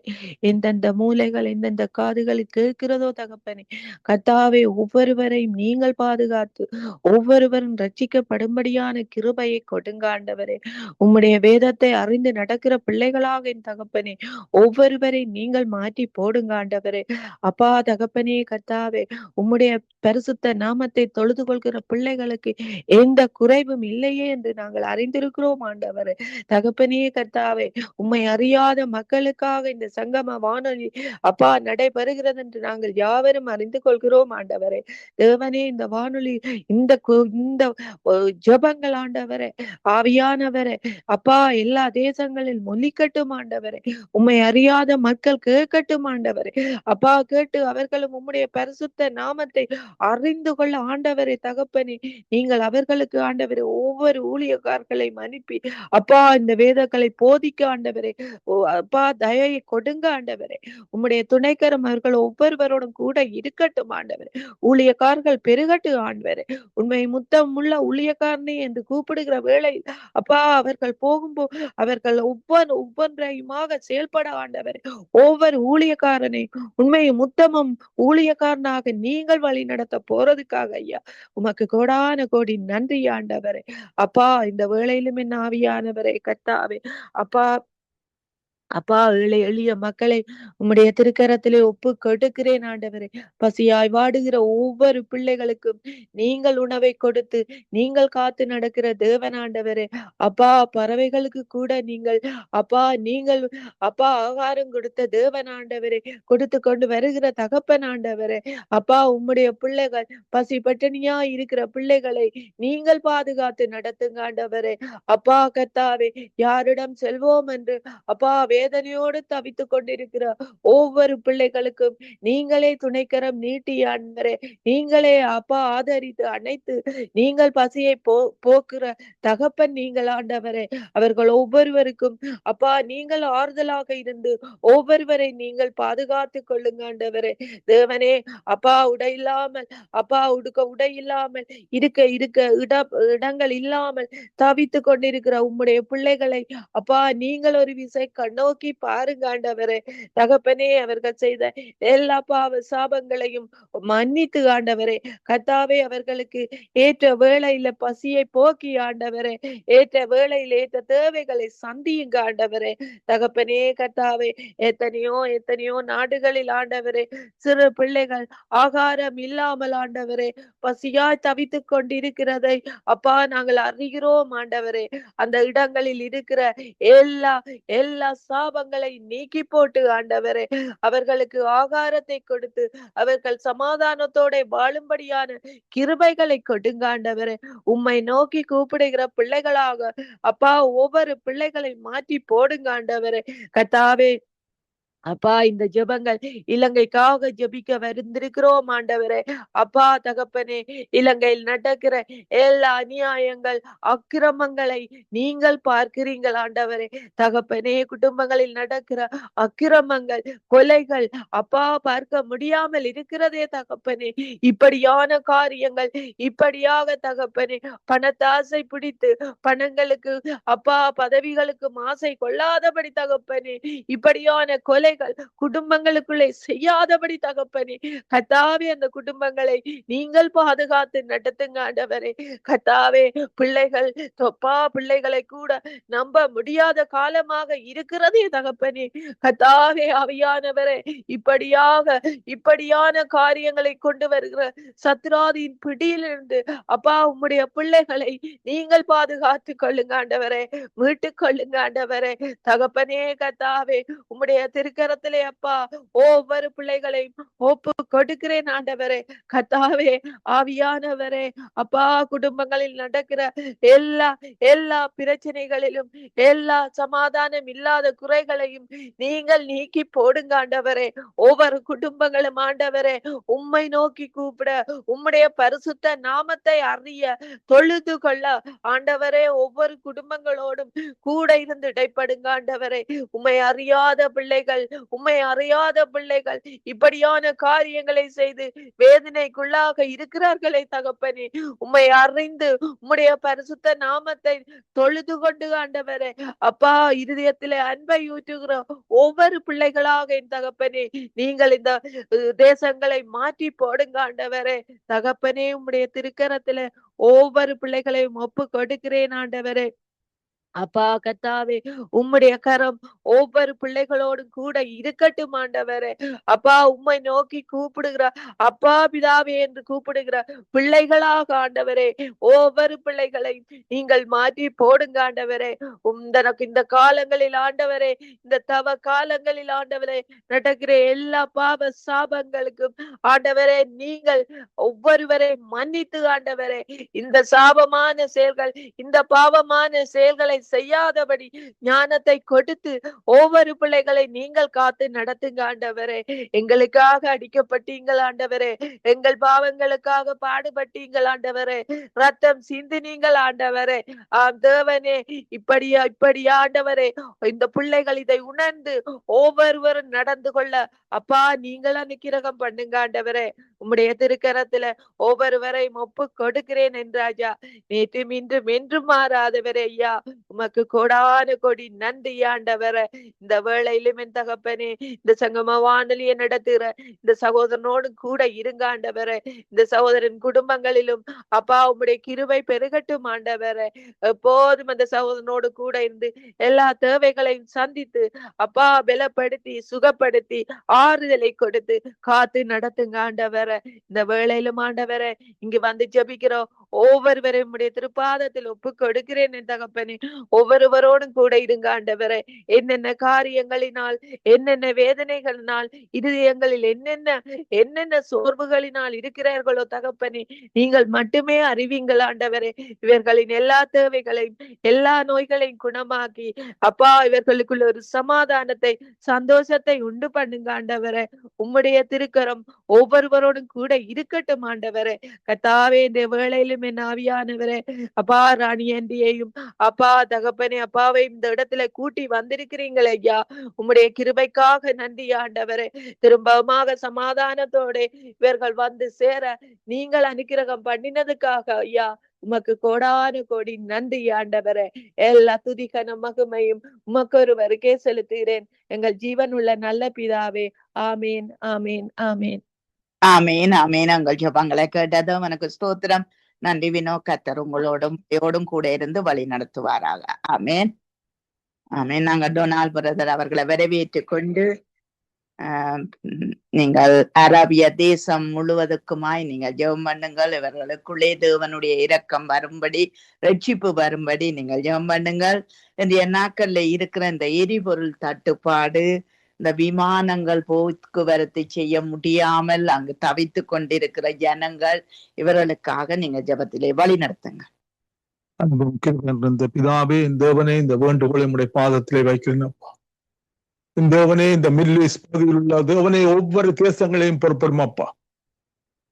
எந்தெந்த மூலைகள், எந்தெந்த காதுகளில் கேட்கிறதோ தகப்பனே கர்த்தாவே, ஒவ்வொருவரையும் நீங்கள் பாதுகாத்து ஒவ்வொருவரும் ரட்சிக்கப்படும்படியான கிருபையை கொடுங்க ஆண்டவரே. உம்முடைய வேதத்தை அறிந்து நடக்கிற பிள்ளைகளாக என் தகப்பனே ஒவ்வொருவரையும் நீங்கள் மாற்றி போடுங்க ஆண்டவரே. அப்பா தகப்பனே கர்த்தாவே, உம்முடைய பரிசுத்த நாமத்தை தொழுது கொள்கிற பிள்ளைகளுக்கு எந்த குறைவும் இல்லையே என்று நாங்கள் அறிந்திருக்கிறோம் ஆண்டவரே. தகப்பனே கர்த்தாவே, உம்மை அறியாத மக்களுக்காக இந்த சங்கம வானொலி அப்பா நடைபெறுகிறது என்று நாங்கள் யாவரும் அறிந்து கொள்கிறோம் ஆண்டவரே. தேவனே, இந்த வானொலி இந்த ஜெபங்கள் ஆண்டவரே, ஆவியானவரே அப்பா எல்லா தேசங்களில் மொழிக்கட்டும் ஆண்டவரே. உம்மை அறியாத மக்கள் கேட்கட்டும் ஆண்டவரே. அப்பா கேட்டு அவர்களும் உம்முடைய பரிசுத்த நாமத்தை அறிந்து கொள்ள ஆண்டவரே. தகப்பனே, நீங்கள் அவர்களுக்கு ஆண்டவரே ஒவ்வொரு ஊழியக்காரர்களையும் அனுப்பி அப்பா இந்த வேதங்களை போதிக்க ஆண்டவரே அப்பா தயவை கொடுங்க ஆண்டவரே. உம்முடைய துணைக்கரம் அவர்கள் ஒவ்வொருவரோடும் கூட இருக்கட்டும் ஆண்டவரே. ஊழியக்காரர்கள் பெருகட்டும் ஆண்டவரே. உண்மை முத்தம் உள்ள ஊழியக்காரனே என்று கூப்பிடுகிற வேளையில் அப்பா அவர்கள் போகும்போது அவர்கள் ஒவ்வொன்றையுமாக செயல்பட ஆண்டவரே ஒவ்வொரு ஊழியக்காரனையும் உண்மையும் முத்தமும் ஊழியக்காரனாக நீங்கள் வழி நடத்த போறதுக்காக ஐயா உமக்கு கோடான கோடி நன்றி ஆண்டவரே. அப்பா இந்த வேளையிலும் என் ஆவியானவரே கர்த்தாவே அப்பா அப்பா எளிய மக்களை உம்முடைய திருக்கரத்திலே ஒப்பு கொடுக்கிறேன் ஆண்டவரே. பசியாய் வாடுகிற ஒவ்வொரு பிள்ளைகளுக்கும் நீங்கள் உணவை கொடுத்து நீங்கள் காத்து நடக்கிற தேவன் ஆண்டவரே. அப்பா பறவைகளுக்கு கூட நீங்கள் அப்பா ஆகாரம் கொடுத்த தேவன் ஆண்டவரே. கொடுத்து கொண்டு வருகிற தகப்பன் ஆண்டவரே. அப்பா உம்முடைய பிள்ளைகள் பசி பட்டினியா இருக்கிற பிள்ளைகளை நீங்கள் பாதுகாத்து நடத்துங்க ஆண்டவரே. அப்பா கர்த்தாவே யாரிடம் செல்வோம் என்று அப்பா வேதனையோடு தவித்துக் கொண்டிருக்கிற ஒவ்வொரு பிள்ளைகளுக்கும் நீங்களே துணைக்கரம் நீட்டி ஆண்டவரே. நீங்களே அப்பா ஆதரித்து அணைத்து நீங்கள் பசியை போக்குற தகப்பன் நீங்கள் ஆண்டவரே. அவர்கள் ஒவ்வொருவருக்கும் அப்பா நீங்கள் ஆறுதலாக இருந்து ஒவ்வொருவரை நீங்கள் பாதுகாத்து கொள்ளுங்க ஆண்டவரே. தேவனே அப்பா உடை இல்லாமல் அப்பா உடை இல்லாமல் இருக்க இடங்கள் இல்லாமல் தவித்து கொண்டிருக்கிற உம்முடைய பிள்ளைகளை அப்பா நீங்கள் ஒரு விசை கண்ணோக்கி பாருங்க ஆண்டவரே. தகப்பனே அவர்கள் செய்த எல்லா பாவ சாபங்களையும் மன்னித்து ஆண்டவரே. கர்த்தாவே அவர்களுக்கு ஏற்ற வேளையில பசியை போக்கி ஆண்டவரே. ஏற்ற வேளையில் ஏற்ற தேவைகளை சந்தியுங்க ஆண்டவரே. தகப்பனே கர்த்தாவே எத்தனையோ நாடுகளில் ஆண்டவரே சிறு பிள்ளைகள் ஆகாரம் இல்லாமல் ஆண்டவரே பசியாய் தவித்துக் கொண்டிருக்கிறதை அப்பா நாங்கள் அறிகிறோம் ஆண்டவரே. அந்த இடங்களில் இருக்கிற எல்லா சாபங்களை நீக்கி போட்டு ஆண்டவரே அவர்களுக்கு ஆகாரத்தை கொடுத்து அவர்கள் சமாதானத்தோட வாழும்படியான கிருபைகளை கொடுங்க ஆண்டவரே. உம்மை நோக்கி கூப்பிடுகிற பிள்ளைகளாக அப்பா ஒவ்வொரு பிள்ளைகளை மாற்றி போடுங்க ஆண்டவரே. கர்த்தாவே அப்பா இந்த ஜெபங்கள் இலங்கைக்காக ஜெபிக்க வந்திருக்கிறோம் ஆண்டவரே. அப்பா தகப்பனே இலங்கையில் நடக்கிற எல்லா அநியாயங்கள் அக்கிரமங்களை நீங்கள் பார்க்கிறீங்கள் ஆண்டவரே. தகப்பனே குடும்பங்களில் நடக்கிற அக்கிரமங்கள் கொலைகள் அப்பா பார்க்க முடியாமல் இருக்கிறதே தகப்பனே. இப்படியான காரியங்கள் இப்படியாக தகப்பனே பணத்தாசை பிடித்து பணங்களுக்கு அப்பா பதவிகளுக்கு ஆசை கொள்ளாதபடி தகப்பனே இப்படியான கொலை குடும்பங்களுக்குள்ளே செய்யாதபடி தகப்பனே. கர்த்தாவே அந்த குடும்பங்களை நீங்கள் பாதுகாத்து நடத்துங்க ஆண்டவரே. கர்த்தாவே பிள்ளைகளை கூட நம்ப முடியாத காலமாக இருக்கிறதே தகப்பனே. கர்த்தாவே ஆவியானவரே இப்படியான காரியங்களை கொண்டு வருகிற சத்ராதியின் பிடியிலிருந்து அப்பா உம்முடைய பிள்ளைகளை நீங்கள் பாதுகாத்து கொள்ளுங்க ஆண்டவரே. மீட்டுக் கொள்ளுங்க ஆண்டவரே. தகப்பனே கர்த்தாவே உம்முடைய திருக்கரத்திலே அப்பா ஒவ்வொரு பிள்ளைகளையும் ஒப்பு கொடுக்கிறேன் ஆண்டவரே. கர்த்தாவே ஆவியானவரே அப்பா குடும்பங்களில் நடக்கிற எல்லா பிரச்சனைகளிலும் எல்லா சமாதானம் இல்லாத குறைகளையும் நீங்கள் நீக்கி போடுங்க ஆண்டவரே. ஒவ்வொரு குடும்பங்களும் ஆண்டவரே உம்மை நோக்கி கூப்பிட உம்முடைய பரிசுத்த நாமத்தை அறிய தொழுது கொள்ள ஆண்டவரே ஒவ்வொரு குடும்பங்களோடும் கூட இருந்து இடைப்படுங்க ஆண்டவரே. உம்மை அறியாத பிள்ளைகள் இப்படியான காரியங்களை செய்து வேதனைக்குள்ளாக இருக்கிறார்களே தகப்பனே. உம்மை அறிந்து உம்முடைய பரிசுத்த நாமத்தை தொழுது கொண்டு ஆண்டவரே அப்பா இருதயத்திலே அன்பை ஊற்றுகிற ஒவ்வொரு பிள்ளைகளாக என் தகப்பனே நீங்கள் இந்த தேசங்களை மாற்றி போடுங்க ஆண்டவரே. தகப்பனே உம்முடைய திருக்கரத்திலே ஒவ்வொரு பிள்ளைகளையும் ஒப்பு கொடுக்கிறேன் ஆண்டவரே. அப்பா கர்த்தாவே உம்முடைய கரம் ஒவ்வொரு பிள்ளைகளோடும் கூட இருக்கட்டும் ஆண்டவரே. அப்பா உம்மை நோக்கி கூப்பிடுகிற அப்பா பிதாவே என்று கூப்பிடுகிற பிள்ளைகளாக ஆண்டவரே ஒவ்வொரு பிள்ளைகளை நீங்கள் மாற்றி போடுங்க ஆண்டவரே. இந்த காலங்களில் ஆண்டவரே இந்த தவ காலங்களில் ஆண்டவரே நடக்கிற எல்லா பாவ சாபங்களுக்கும் ஆண்டவரே நீங்கள் ஒவ்வொருவரை மன்னித்து ஆண்டவரே இந்த சாபமான செயல்கள் இந்த பாவமான செயல்களை செய்யாதபடி ஞானத்தை கொடுத்து ஒவ்வொரு பிள்ளைகளை நீங்கள் காத்து நடத்துங்க ஆண்டவரே. எங்களுக்காக அடிக்கப்பட்டீங்கள் ஆண்டவரே. எங்கள் பாவங்களுக்காக பாடுபட்டீங்கள் ஆண்டவரே. ரத்தம் சிந்தினீங்கள் ஆண்டவரே. தேவனே இப்படி ஆண்டவரே இந்த பிள்ளைகள் இதை உணர்ந்து ஒவ்வொருவரும் நடந்து கொள்ள அப்பா நீங்கள் அனுக்கிரகம் பண்ணுங்க ஆண்டவரே.
உம்முடைய திருக்கரத்துல ஒவ்வொருவரையும் ஒப்பு கொடுக்கிறேன் என்றாஜா. நேற்றும் இன்றும் என்றும் மாறாதவரே ஐயா, உமக்கு கோடான கோடி நன்றி ஆண்டவரே. இந்த வேளையிலும் என் தகப்பனே, இந்த சங்கம வானொலியை நடத்துகிற இந்த சகோதரனோடு கூட இருங்க ஆண்டவரே. இந்த சகோதரன் குடும்பங்களிலும் அப்பா உம்முடைய கிருபை பெருகட்டும் ஆண்டவரே. எப்போதும் அந்த சகோதரனோடு கூட இருந்து எல்லா தேவைகளையும் சந்தித்து அப்பா பலப்படுத்தி சுகப்படுத்தி ஆறுதலை கொடுத்து காத்து நடத்துங்க ஆண்டவரே. இந்த வேளையிலும் ஆண்டவரே, இங்கு வந்து ஜெபிக்கிறோம் ஒவ்வொருவரையும் உம்முடைய திருப்பாதத்தில் ஒப்பு கொடுக்கிறேன் என் தகப்பனே. ஒவ்வொருவரோடும் கூட இருங்க ஆண்டவரே. என்னென்ன காரியங்களினால், என்னென்ன வேதனைகளினால், இருதயங்களில் என்னென்ன சோர்வுகளினால் இருக்கிறார்களோ தகப்பனே, நீங்கள் மட்டுமே அறிவீங்கள் ஆண்டவரே. இவர்களின் எல்லா தேவைகளையும் எல்லா நோய்களையும் குணமாக்கி அப்பா இவர்களுக்குள்ள ஒரு சமாதானத்தை சந்தோஷத்தை உண்டு பண்ணுங்க ஆண்டவரே. உம்முடைய திருக்கரம் ஒவ்வொருவரோடும் கூட இருக்கட்டும் ஆண்டவரே. கர்த்தாவே, இந்த வேளையிலும் என் ஆவியானவரே அப்பா ராணியண்டியையும் அப்பா தகப்பனே அப்பாவையும் இந்த இடத்துல கூட்டி வந்திருக்கிறீங்களே ஐயா. உம்முடைய கிருபைக்காக நன்றி ஆண்டவரே. திரும்பமாக சமாதானத்தோட இவர்கள் வந்து சேர நீங்கள் அனுக்கிரகம் பண்ணினதுக்காக ஐயா உமக்கு கோடான கோடி நன்றி ஆண்டவரே. எல்லா துதிகன மகிமையும் உமக்கு ஒருவருக்கே செலுத்துகிறேன் எங்கள் ஜீவன் உள்ள நல்ல பிதாவே. ஆமீன், ஆமீன், ஆமீன்,
ஆமீன், ஆமீன். உங்கள் ஜெபங்களை கேட்டதும் எனக்கு ஸ்தோத்திரம். நன்றி வினோ. கர்த்தர் உங்களோடும் கூட இருந்து வழி நடத்துவாராக. ஆமீன், ஆமீன். நாங்கள் டொனால்ட் பிரதர் அவர்களை வரவேற்று கொண்டு நீங்கள் அரபிய தேசம் முழுவதுக்குமாய் நீங்கள் ஜெபம் பண்ணுங்கள். இவர்களுக்குள்ளே தேவனுடைய இரக்கம் வரும்படி, ரட்சிப்பு வரும்படி நீங்கள் ஜெபம் பண்ணுங்கள். இன்றைய நாட்கள்ல இருக்கிற இந்த எரிபொருள் தட்டுப்பாடு, இந்த விமானங்கள் போக்குவரத்து செய்ய முடியாமல் அங்கு தவித்து கொண்டிருக்கிற ஜனங்கள், இவர்களுக்காக நீங்க ஜெபத்திலே வழி நடத்துங்க.
இந்த பிதாவே, இந்த தேவனே, இந்த வேண்டுகோளை நம்முடைய பாதத்திலே வைக்கிறேன். இந்த தேவனே, இந்த மில்லிஸ் பகுதியில் உள்ள தேவனே, ஒவ்வொரு தேசங்களையும் பொறுப்படும் அப்பா.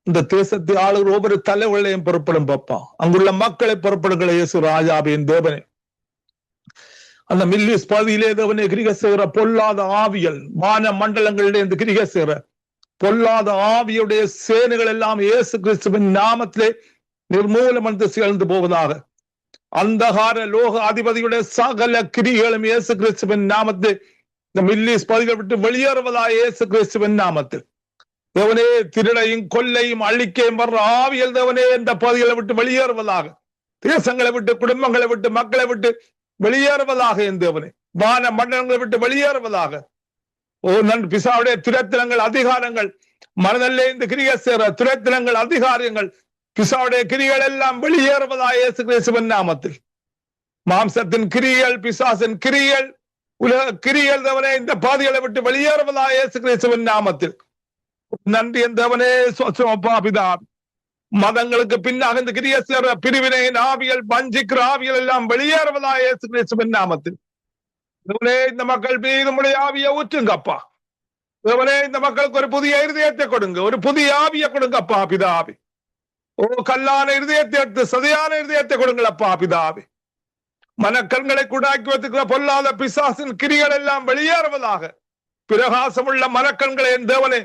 இந்த தேசத்தை ஆளுகிற ஒவ்வொரு தலைவர்களையும் பொறுப்படும் அப்பா. அங்குள்ள மக்களை பொறுப்படுகிற இயேசு ராஜாவின் தேவனே, அந்த மில்லிஸ் பகுதியிலே தேவனே கிரிகை செய்கிற பொல்லாத ஆவியல், வான மண்டலங்களிலே இந்த கிரிகை செய்கிற பொல்லாத ஆவியுடைய சேனைகள் எல்லாம் இயேசு கிறிஸ்துவின் நாமத்திலே நிர்மூலமந்து சேர்ந்து போவதாக. அந்தகார லோக அதிபதியுடைய சகல கிரிகளும் இயேசு கிறிஸ்துவின் நாமத்தில் இந்த மில்லிஸ் பகுதியை விட்டு வெளியேறுவதாக இயேசு கிறிஸ்துவின் நாமத்தில். தேவனே, திருடையும் கொள்ளையும் அழிக்கையும் வர்ற ஆவியல் தேவனே இந்த பகுதிகளை விட்டு வெளியேறுவதாக. தேசங்களை விட்டு, குடும்பங்களை விட்டு, மக்களை விட்டு வெளியேறுவதாக. என் தேவனே, வான மண்டலங்களை விட்டு வெளியேறுவதாக. ஓ நன் பிசாவுடைய துரைத்தனங்கள், அதிகாரங்கள், மனதிலே இந்த கிரியை சேர துரைத்தனங்கள், அதிகாரங்கள், பிசாவுடைய கிரிகள் எல்லாம் வெளியேறுவதாக இயேசு கிறிஸ்துவின் நாமத்தில். மாம்சத்தின் கிரிகள், பிசாசின் கிரிகள், உலக கிரிகள் தேவனே இந்த பாதிகளை விட்டு வெளியேறுவதாக இயேசு கிறிஸ்துவின் நாமத்தில். நன்றி என் தேவனே. பிதா, மதங்களுக்கு பின்னாக இந்த கிரியை சேர பிரிவினையின் ஆவியல், வஞ்சிக்கிற ஆவியல் எல்லாம் வெளியேறுவதாக இயேசு கிறிஸ்துவின் நாமத்தில். தேவனே, இந்த மக்கள் மீது உம்முடைய ஆவியை ஊற்றுங்கப்பா. தேவனே, இந்த மக்களுக்கு ஒரு புதிய இருதயத்தை கொடுங்க, ஒரு புதிய ஆவியை கொடுங்கப்பா பிதாவே. ஓ கல்லான இருதயத்தை எடுத்து சதையான இருதயத்தை கொடுங்களப்பா பிதாவே. மனக்கண்களை குடாக்கி வைத்துக்கிற பொல்லாத பிசாசின் கிரிகள் எல்லாம் வெளியேறுவதாக. பிரகாசமுள்ள மனக்கண்களை என் தேவனே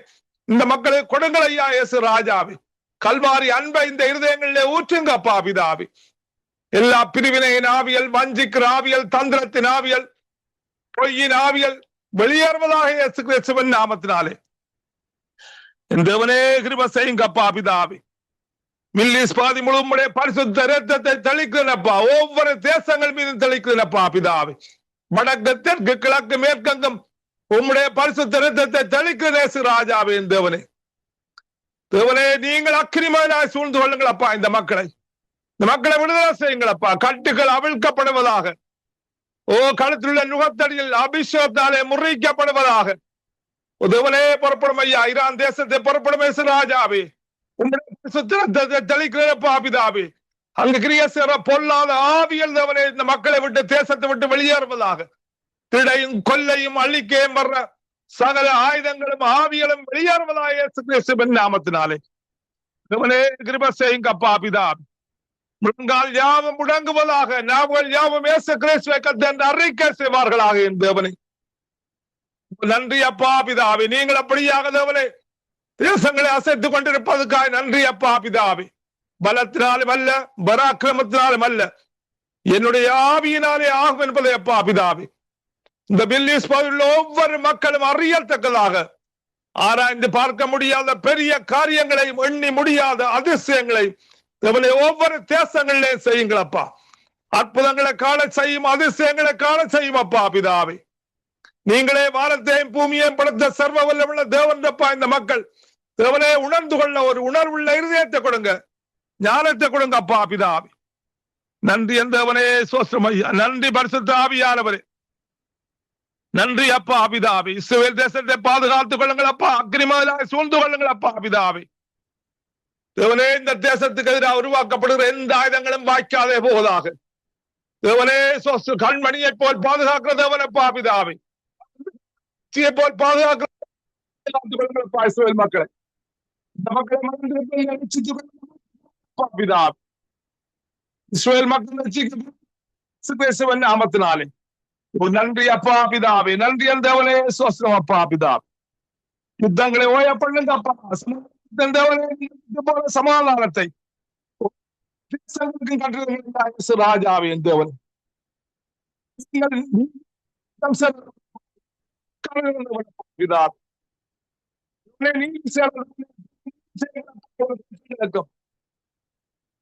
இந்த மக்களை கொடுங்கள் ஐயா இயேசு ராஜாவே. கல்வாரி அன்பை இந்த இருதயங்களிலே ஊற்றுங்கப்பா பிதாவே. எல்லா பிரிவினையின் ஆவியல், வஞ்சிக்கிற ஆவியல், தந்திரத்தின் ஆவியல், பொய்யின் ஆவியல் வெளியேறுவதாக இயேசு கிறிஸ்துவின் நாமத்தினாலே. என் தேவனே கிருபை செய்யுங்கப்பா பிதாவே. மில்லிஸ் பாதி முழுவதும் பரிசுத்த இரத்தத்தை தெளிக்கிறப்பா. ஒவ்வொரு தேசங்கள் மீது தெளிக்கிறப்பா பிதாவே. வடக்கு, தெற்கு, கிழக்கு, மேற்கங்கும் உம்முடைய பரிசுத்த இரத்தத்தை தெளிக்கிற இயேசு ராஜாவே. தேவனே, தேவனே நீங்கள் அக்கினிமயனாய் சூழ்ந்து கொள்ளுங்களப்பா. இந்த மக்களை விடுதலை செய்யுங்களப்பா. கட்டுகள் அவிழ்க்கப்படுவதாக. ஓ கழுத்தில் உள்ள நுகத்தடியில் அபிஷேகத்தாலே முறிக்கப்படுவதாக. தேவனே பொறுப்படும் ஐயா. ஈரான் தேசத்தை பொறுப்படும் இயேசு ராஜாவே. தெளிக்கிறப்பாபிதாவே. அங்கு கிரியை செய்ற பொல்லாத ஆவியல் தேவனே இந்த மக்களை விட்டு, தேசத்தை விட்டு வெளியேறுவதாக. திடையும் கொல்லையும் அழிக்கையும் வர்ற சகல ஆயுதங்களும் ஆவியலும் வெளியேறுவதாக இயேசு கிறிஸ்துவின் நாமத்தினாலே. தேவனே கிருபை செய்யுங்கப்பா பிதாவே. முழங்கால் யாவும் முடங்குவதாக, நாவுகள் யாவும் இயேசு கிறிஸ்துவை கர்த்தர் அறிக்கை செய்வார்களாக. என் தேவனே நன்றி அப்பா பிதாவே. நீங்கள் அப்படியாக தேவனே தேசங்களை அசைத்துக் கொண்டிருப்பதற்காக நன்றி அப்பா பிதாவே. பலத்தினாலும் அல்ல, பராக்கிரமத்தினாலும் அல்ல, என்னுடைய ஆவியினாலே ஆகும் என்பதை அப்பா பிதாவே இந்த பில்லிஸ் பகுதியில் ஒவ்வொரு மக்களும் அறியத்தக்கதாக ஆராய்ந்து பார்க்க முடியாத பெரிய காரியங்களை, எண்ணி முடியாத அதிசயங்களை ஒவ்வொரு தேசங்களிலே செய்யுங்களப்பா. அற்புதங்களை காண செய்யும், அதிசயங்களை காண செய்யும் அப்பா பிதாவே. நீங்களே வானத்தையும் பூமியையும் படைத்த சர்வ வல்லமுள்ள தேவன்ப்பா. இந்த மக்கள் தேவனே உணர்ந்து கொள்ள ஒரு உணர்வுள்ள இருதயத்தை கொடுங்க, ஞானத்தை கொடுங்க அப்பா பிதாவே. நன்றி என் தேவனே, சோஸ்திரம் ஐயா. நன்றி பரிசுத்த ஆவியானவரே, நன்றி அப்பா பிதாவே. இஸ்ரவேல் தேசத்தை பாதுகாத்துக் கொள்ளுங்கள் அப்பா, அக்கிரமங்களாய் சூழ்ந்து கொள்ளுங்கள் அப்பா பிதாவே. தேவனே இந்த தேசத்துக்கு எதிராக உருவாக்கப்படுகிற எந்த ஆயுதங்களும் வாய்க்காதே போவதாக. தேவனே கண்மணியை போல் பாதுகாக்கிற தேவனப்பா பிதாவே, போல் பாதுகாக்கிற மக்களை, இந்த மக்களை பிதாவே, இஸ்ரவேல் மக்கள் நாமத்தினாலே நன்றி அப்பா பிதாவே. நன்றி என் தேவனே, சோஸ்திரம் அப்பா பிதாவே. யுத்தங்களை ஓய பண்ணுங்க அப்பா. போல சமாதானத்தை ராஜாவே என் தேவன்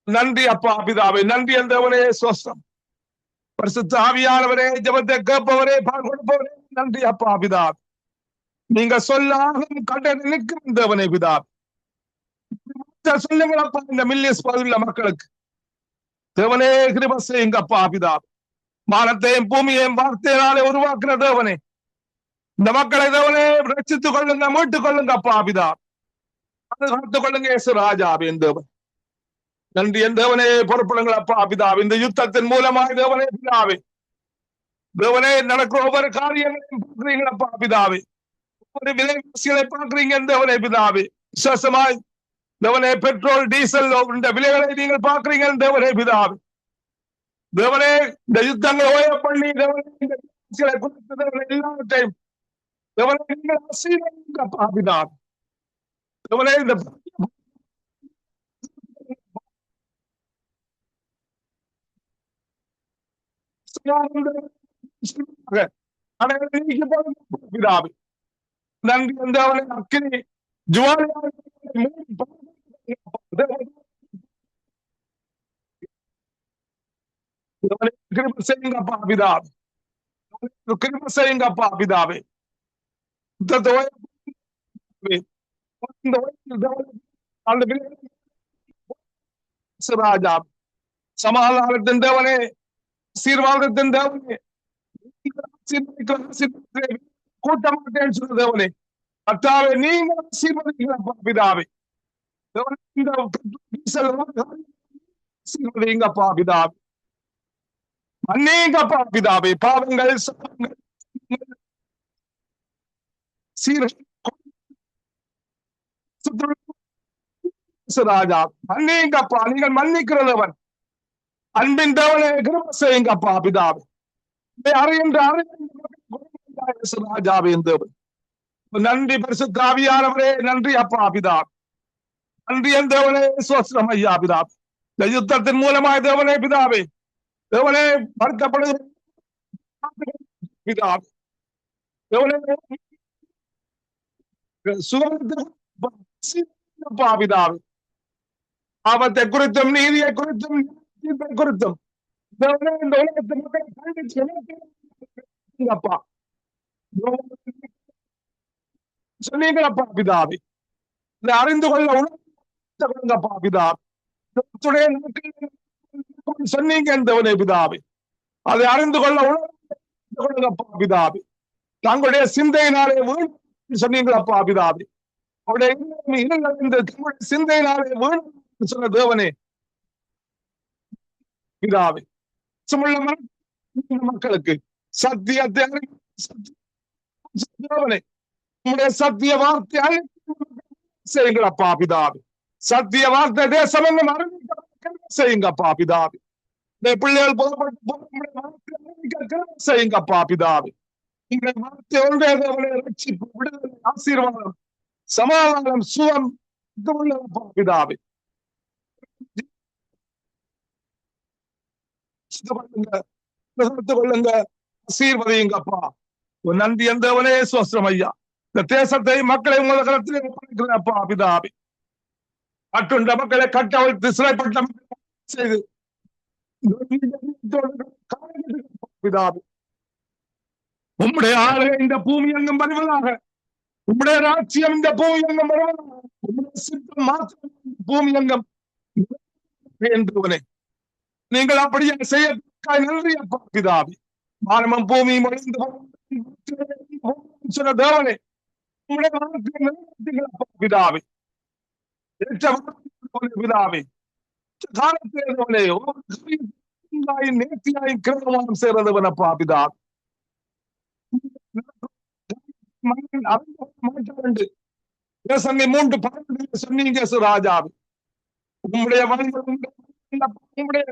நன்றி அப்பா பிதாவே. நன்றி என் தேவனே, சோஸ்திரம். பரிசுத்த ஆவியானவரே, ஜெபத்தை கேட்பவரே, பால் கொடுப்பவரே, நன்றி அப்பா பிதாவே. நீங்க சொல்லாக கண்ட நிற்கிற தேவனே பிதாவே. சொல்லுங்களப்பா இந்த மில்லியஸ் பகுதியில் மக்களுக்கு தேவனே கிருபை செய்யுங்க அப்பா பிதாவே. வானத்தையும் பூமியையும் வார்த்தையினாலே உருவாக்குற தேவனே, இந்த மக்களை தேவனே ரட்சித்துக் கொள்ளுங்க, மீட்டுக் கொள்ளுங்க அப்பா பிதாவே. பாதுகாத்துக் கொள்ளுங்க இயேசு ராஜாவே என் தேவன். நன்றி என் தேவனே, பொறுப்படுங்கள் அப்பா பிதாவே. இந்த யுத்தத்தின் மூலமாக தேவனே பிதாவே, தேவனே நடக்கிற ஒவ்வொரு காரியங்களையும் பார்க்கிறீங்களப்பா பிதாவே. ஒவ்வொரு விலைவாசிகளை பார்க்கிறீங்க தேவனே பிதாவே. விசேஷமாய் தேவனே பெட்ரோல் டீசல் விலைகளை நீங்கள் பார்க்கிறீங்க தேவனே பிதாவே. தேவனே இந்த யுத்தங்களை ஓய பண்ணி தேவனே எல்லாவற்றையும் தேவனே நீங்கள் ஆசீர்வதிங்கப்பா பிதாவே. தேவனே இந்த பிதாவே நன்றி தேவனே. அக்கினி ஜுவாலி கிருபை செய்யுங்கப்பா பிதாவே. கிருபை செய்யுங்கப்பா பிதாவே. ராஜா சமாதானத்தின் தேவனே, ஆசீர்வாதத்தின் தேவனே, கூட்டமாட்டேன்னு சொல்ற தேவனே, கர்த்தாவே நீங்க ஆசீர்வதிங்கப்பா பிதாவே. ஆசீர்வதிங்கப்பா பிதாவே. மன்னிங்கப்பா பிதாவே. பாவங்கள் ராஜா மன்னிங்கப்பா. நீங்கள் மன்னிக்கிறவன் அன்பின் தேவனே, கிருபை செய்யுங்கப்பா பிதாவே. அறிகின்ற ராஜாவே தேவன். நன்றி பரிசுத்த ஆவியானவரே, நன்றி அப்பா பிதாவே. நன்றி என் தேவனே, சோஸ்திரம் ஐயா பிதாவே. இந்த யுத்தத்தின் மூலமாய் தேவனே பிதாவே, தேவனே மறுக்கப்படுகிற பிதாவே, தேவனே சுகப்பா பிதாவே. ஆபத்தை குறித்தும் நீதியை குறித்தும் குறித்தும் தேவனே இந்த உலகத்து மக்கள் சொன்னீங்களப்பா பிதாவே. இதை அறிந்து கொள்ள உணர்ந்தப்பா பிதாவே. சொன்னீங்க தேவனே பிதாவே. அதை அறிந்து கொள்ள உணர்ந்தப்பா பிதாவே. தங்களுடைய சிந்தையினாலே வீண் சொன்னீங்களப்பா பிதாவே. அவருடைய சிந்தையினாலே வீண் சொன்ன தேவனே பிதாவே. மக்களுக்கு சத்தியத்தை சத்திய வார்த்தை செய்யுங்களப்பா பிதாவே. சத்திய வார்த்தை தேசம் செய்யுங்கப்பா பிதாவே. பிள்ளைகள் செய்யுங்கப்பா பிதாவே. வார்த்தை ரட்சிப்பு, விடுதலை, ஆசீர்வாதம், சமாதானம், சுகம் பிதாவே கொள்ளுங்க, ஆசீர்வதிங்கப்பா. நன்றி எந்தவனே சோஸ்திரம் ஐயா. இந்த தேசத்தை மக்களை உங்கள் களத்திலே ஒப்படைக்கிறேன்ப்பா பிதாவே. கட்டுண்ட மக்களை கட்டவிழ்த்து சிறைப்பட்ட மக்களை செய்து பிதாவே, உம்முடைய ஆளுகை இந்த பூமி எங்கும் வருவதாக, உம்முடைய ராட்சியம் இந்த பூமி எங்கும் வருவதாக, உம்முடைய சித்தம் மாத்திரம் பூமி எங்கும் என்றுவனே நீங்கள் அப்படியே செய்ய நன்றி அப்பா பிதாவே. வானமும் பூமியும் ஒழிந்து சொன்ன தேவனே, பிதாவே பிதாவே காலத்தேவனே நேர்த்தியாய் கிரகமானம் செய்வதவனப்பா பிதாவே. பிரசங்கை 3:12 சொன்னீங்க சுராஜாவே. உம்முடைய உம்முடைய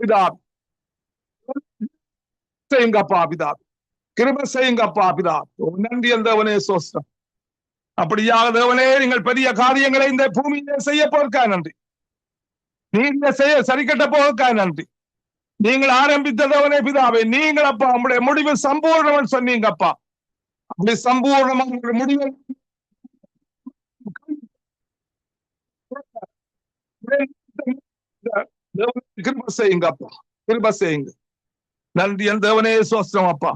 பிதாவே செய்யுங்கப்பா பிதாவே, கிருபை செய்யுங்கப்பா பிதாவே. நன்றி எந்தவனே சோஸ்திரம். அப்படியாக தேவனே, நீங்கள் பெரிய காரியங்களை இந்த பூமியிலே செய்ய போவதற்காக நன்றி. நீங்க செய்ய சரி கட்ட போவதற்காக நன்றி. நீங்கள் ஆரம்பித்ததவனே பிதாவே, நீங்கள் அப்பா உங்களுடைய முடிவு சம்பூர்ணம் சொன்னீங்கப்பா. அப்படி சம்பூர்ணமாக முடிவு கிருபை செய்யுங்கப்பா, கிருபை செய்யுங்க. நன்றி என் தேவனே சோஸ்திரம் அப்பா.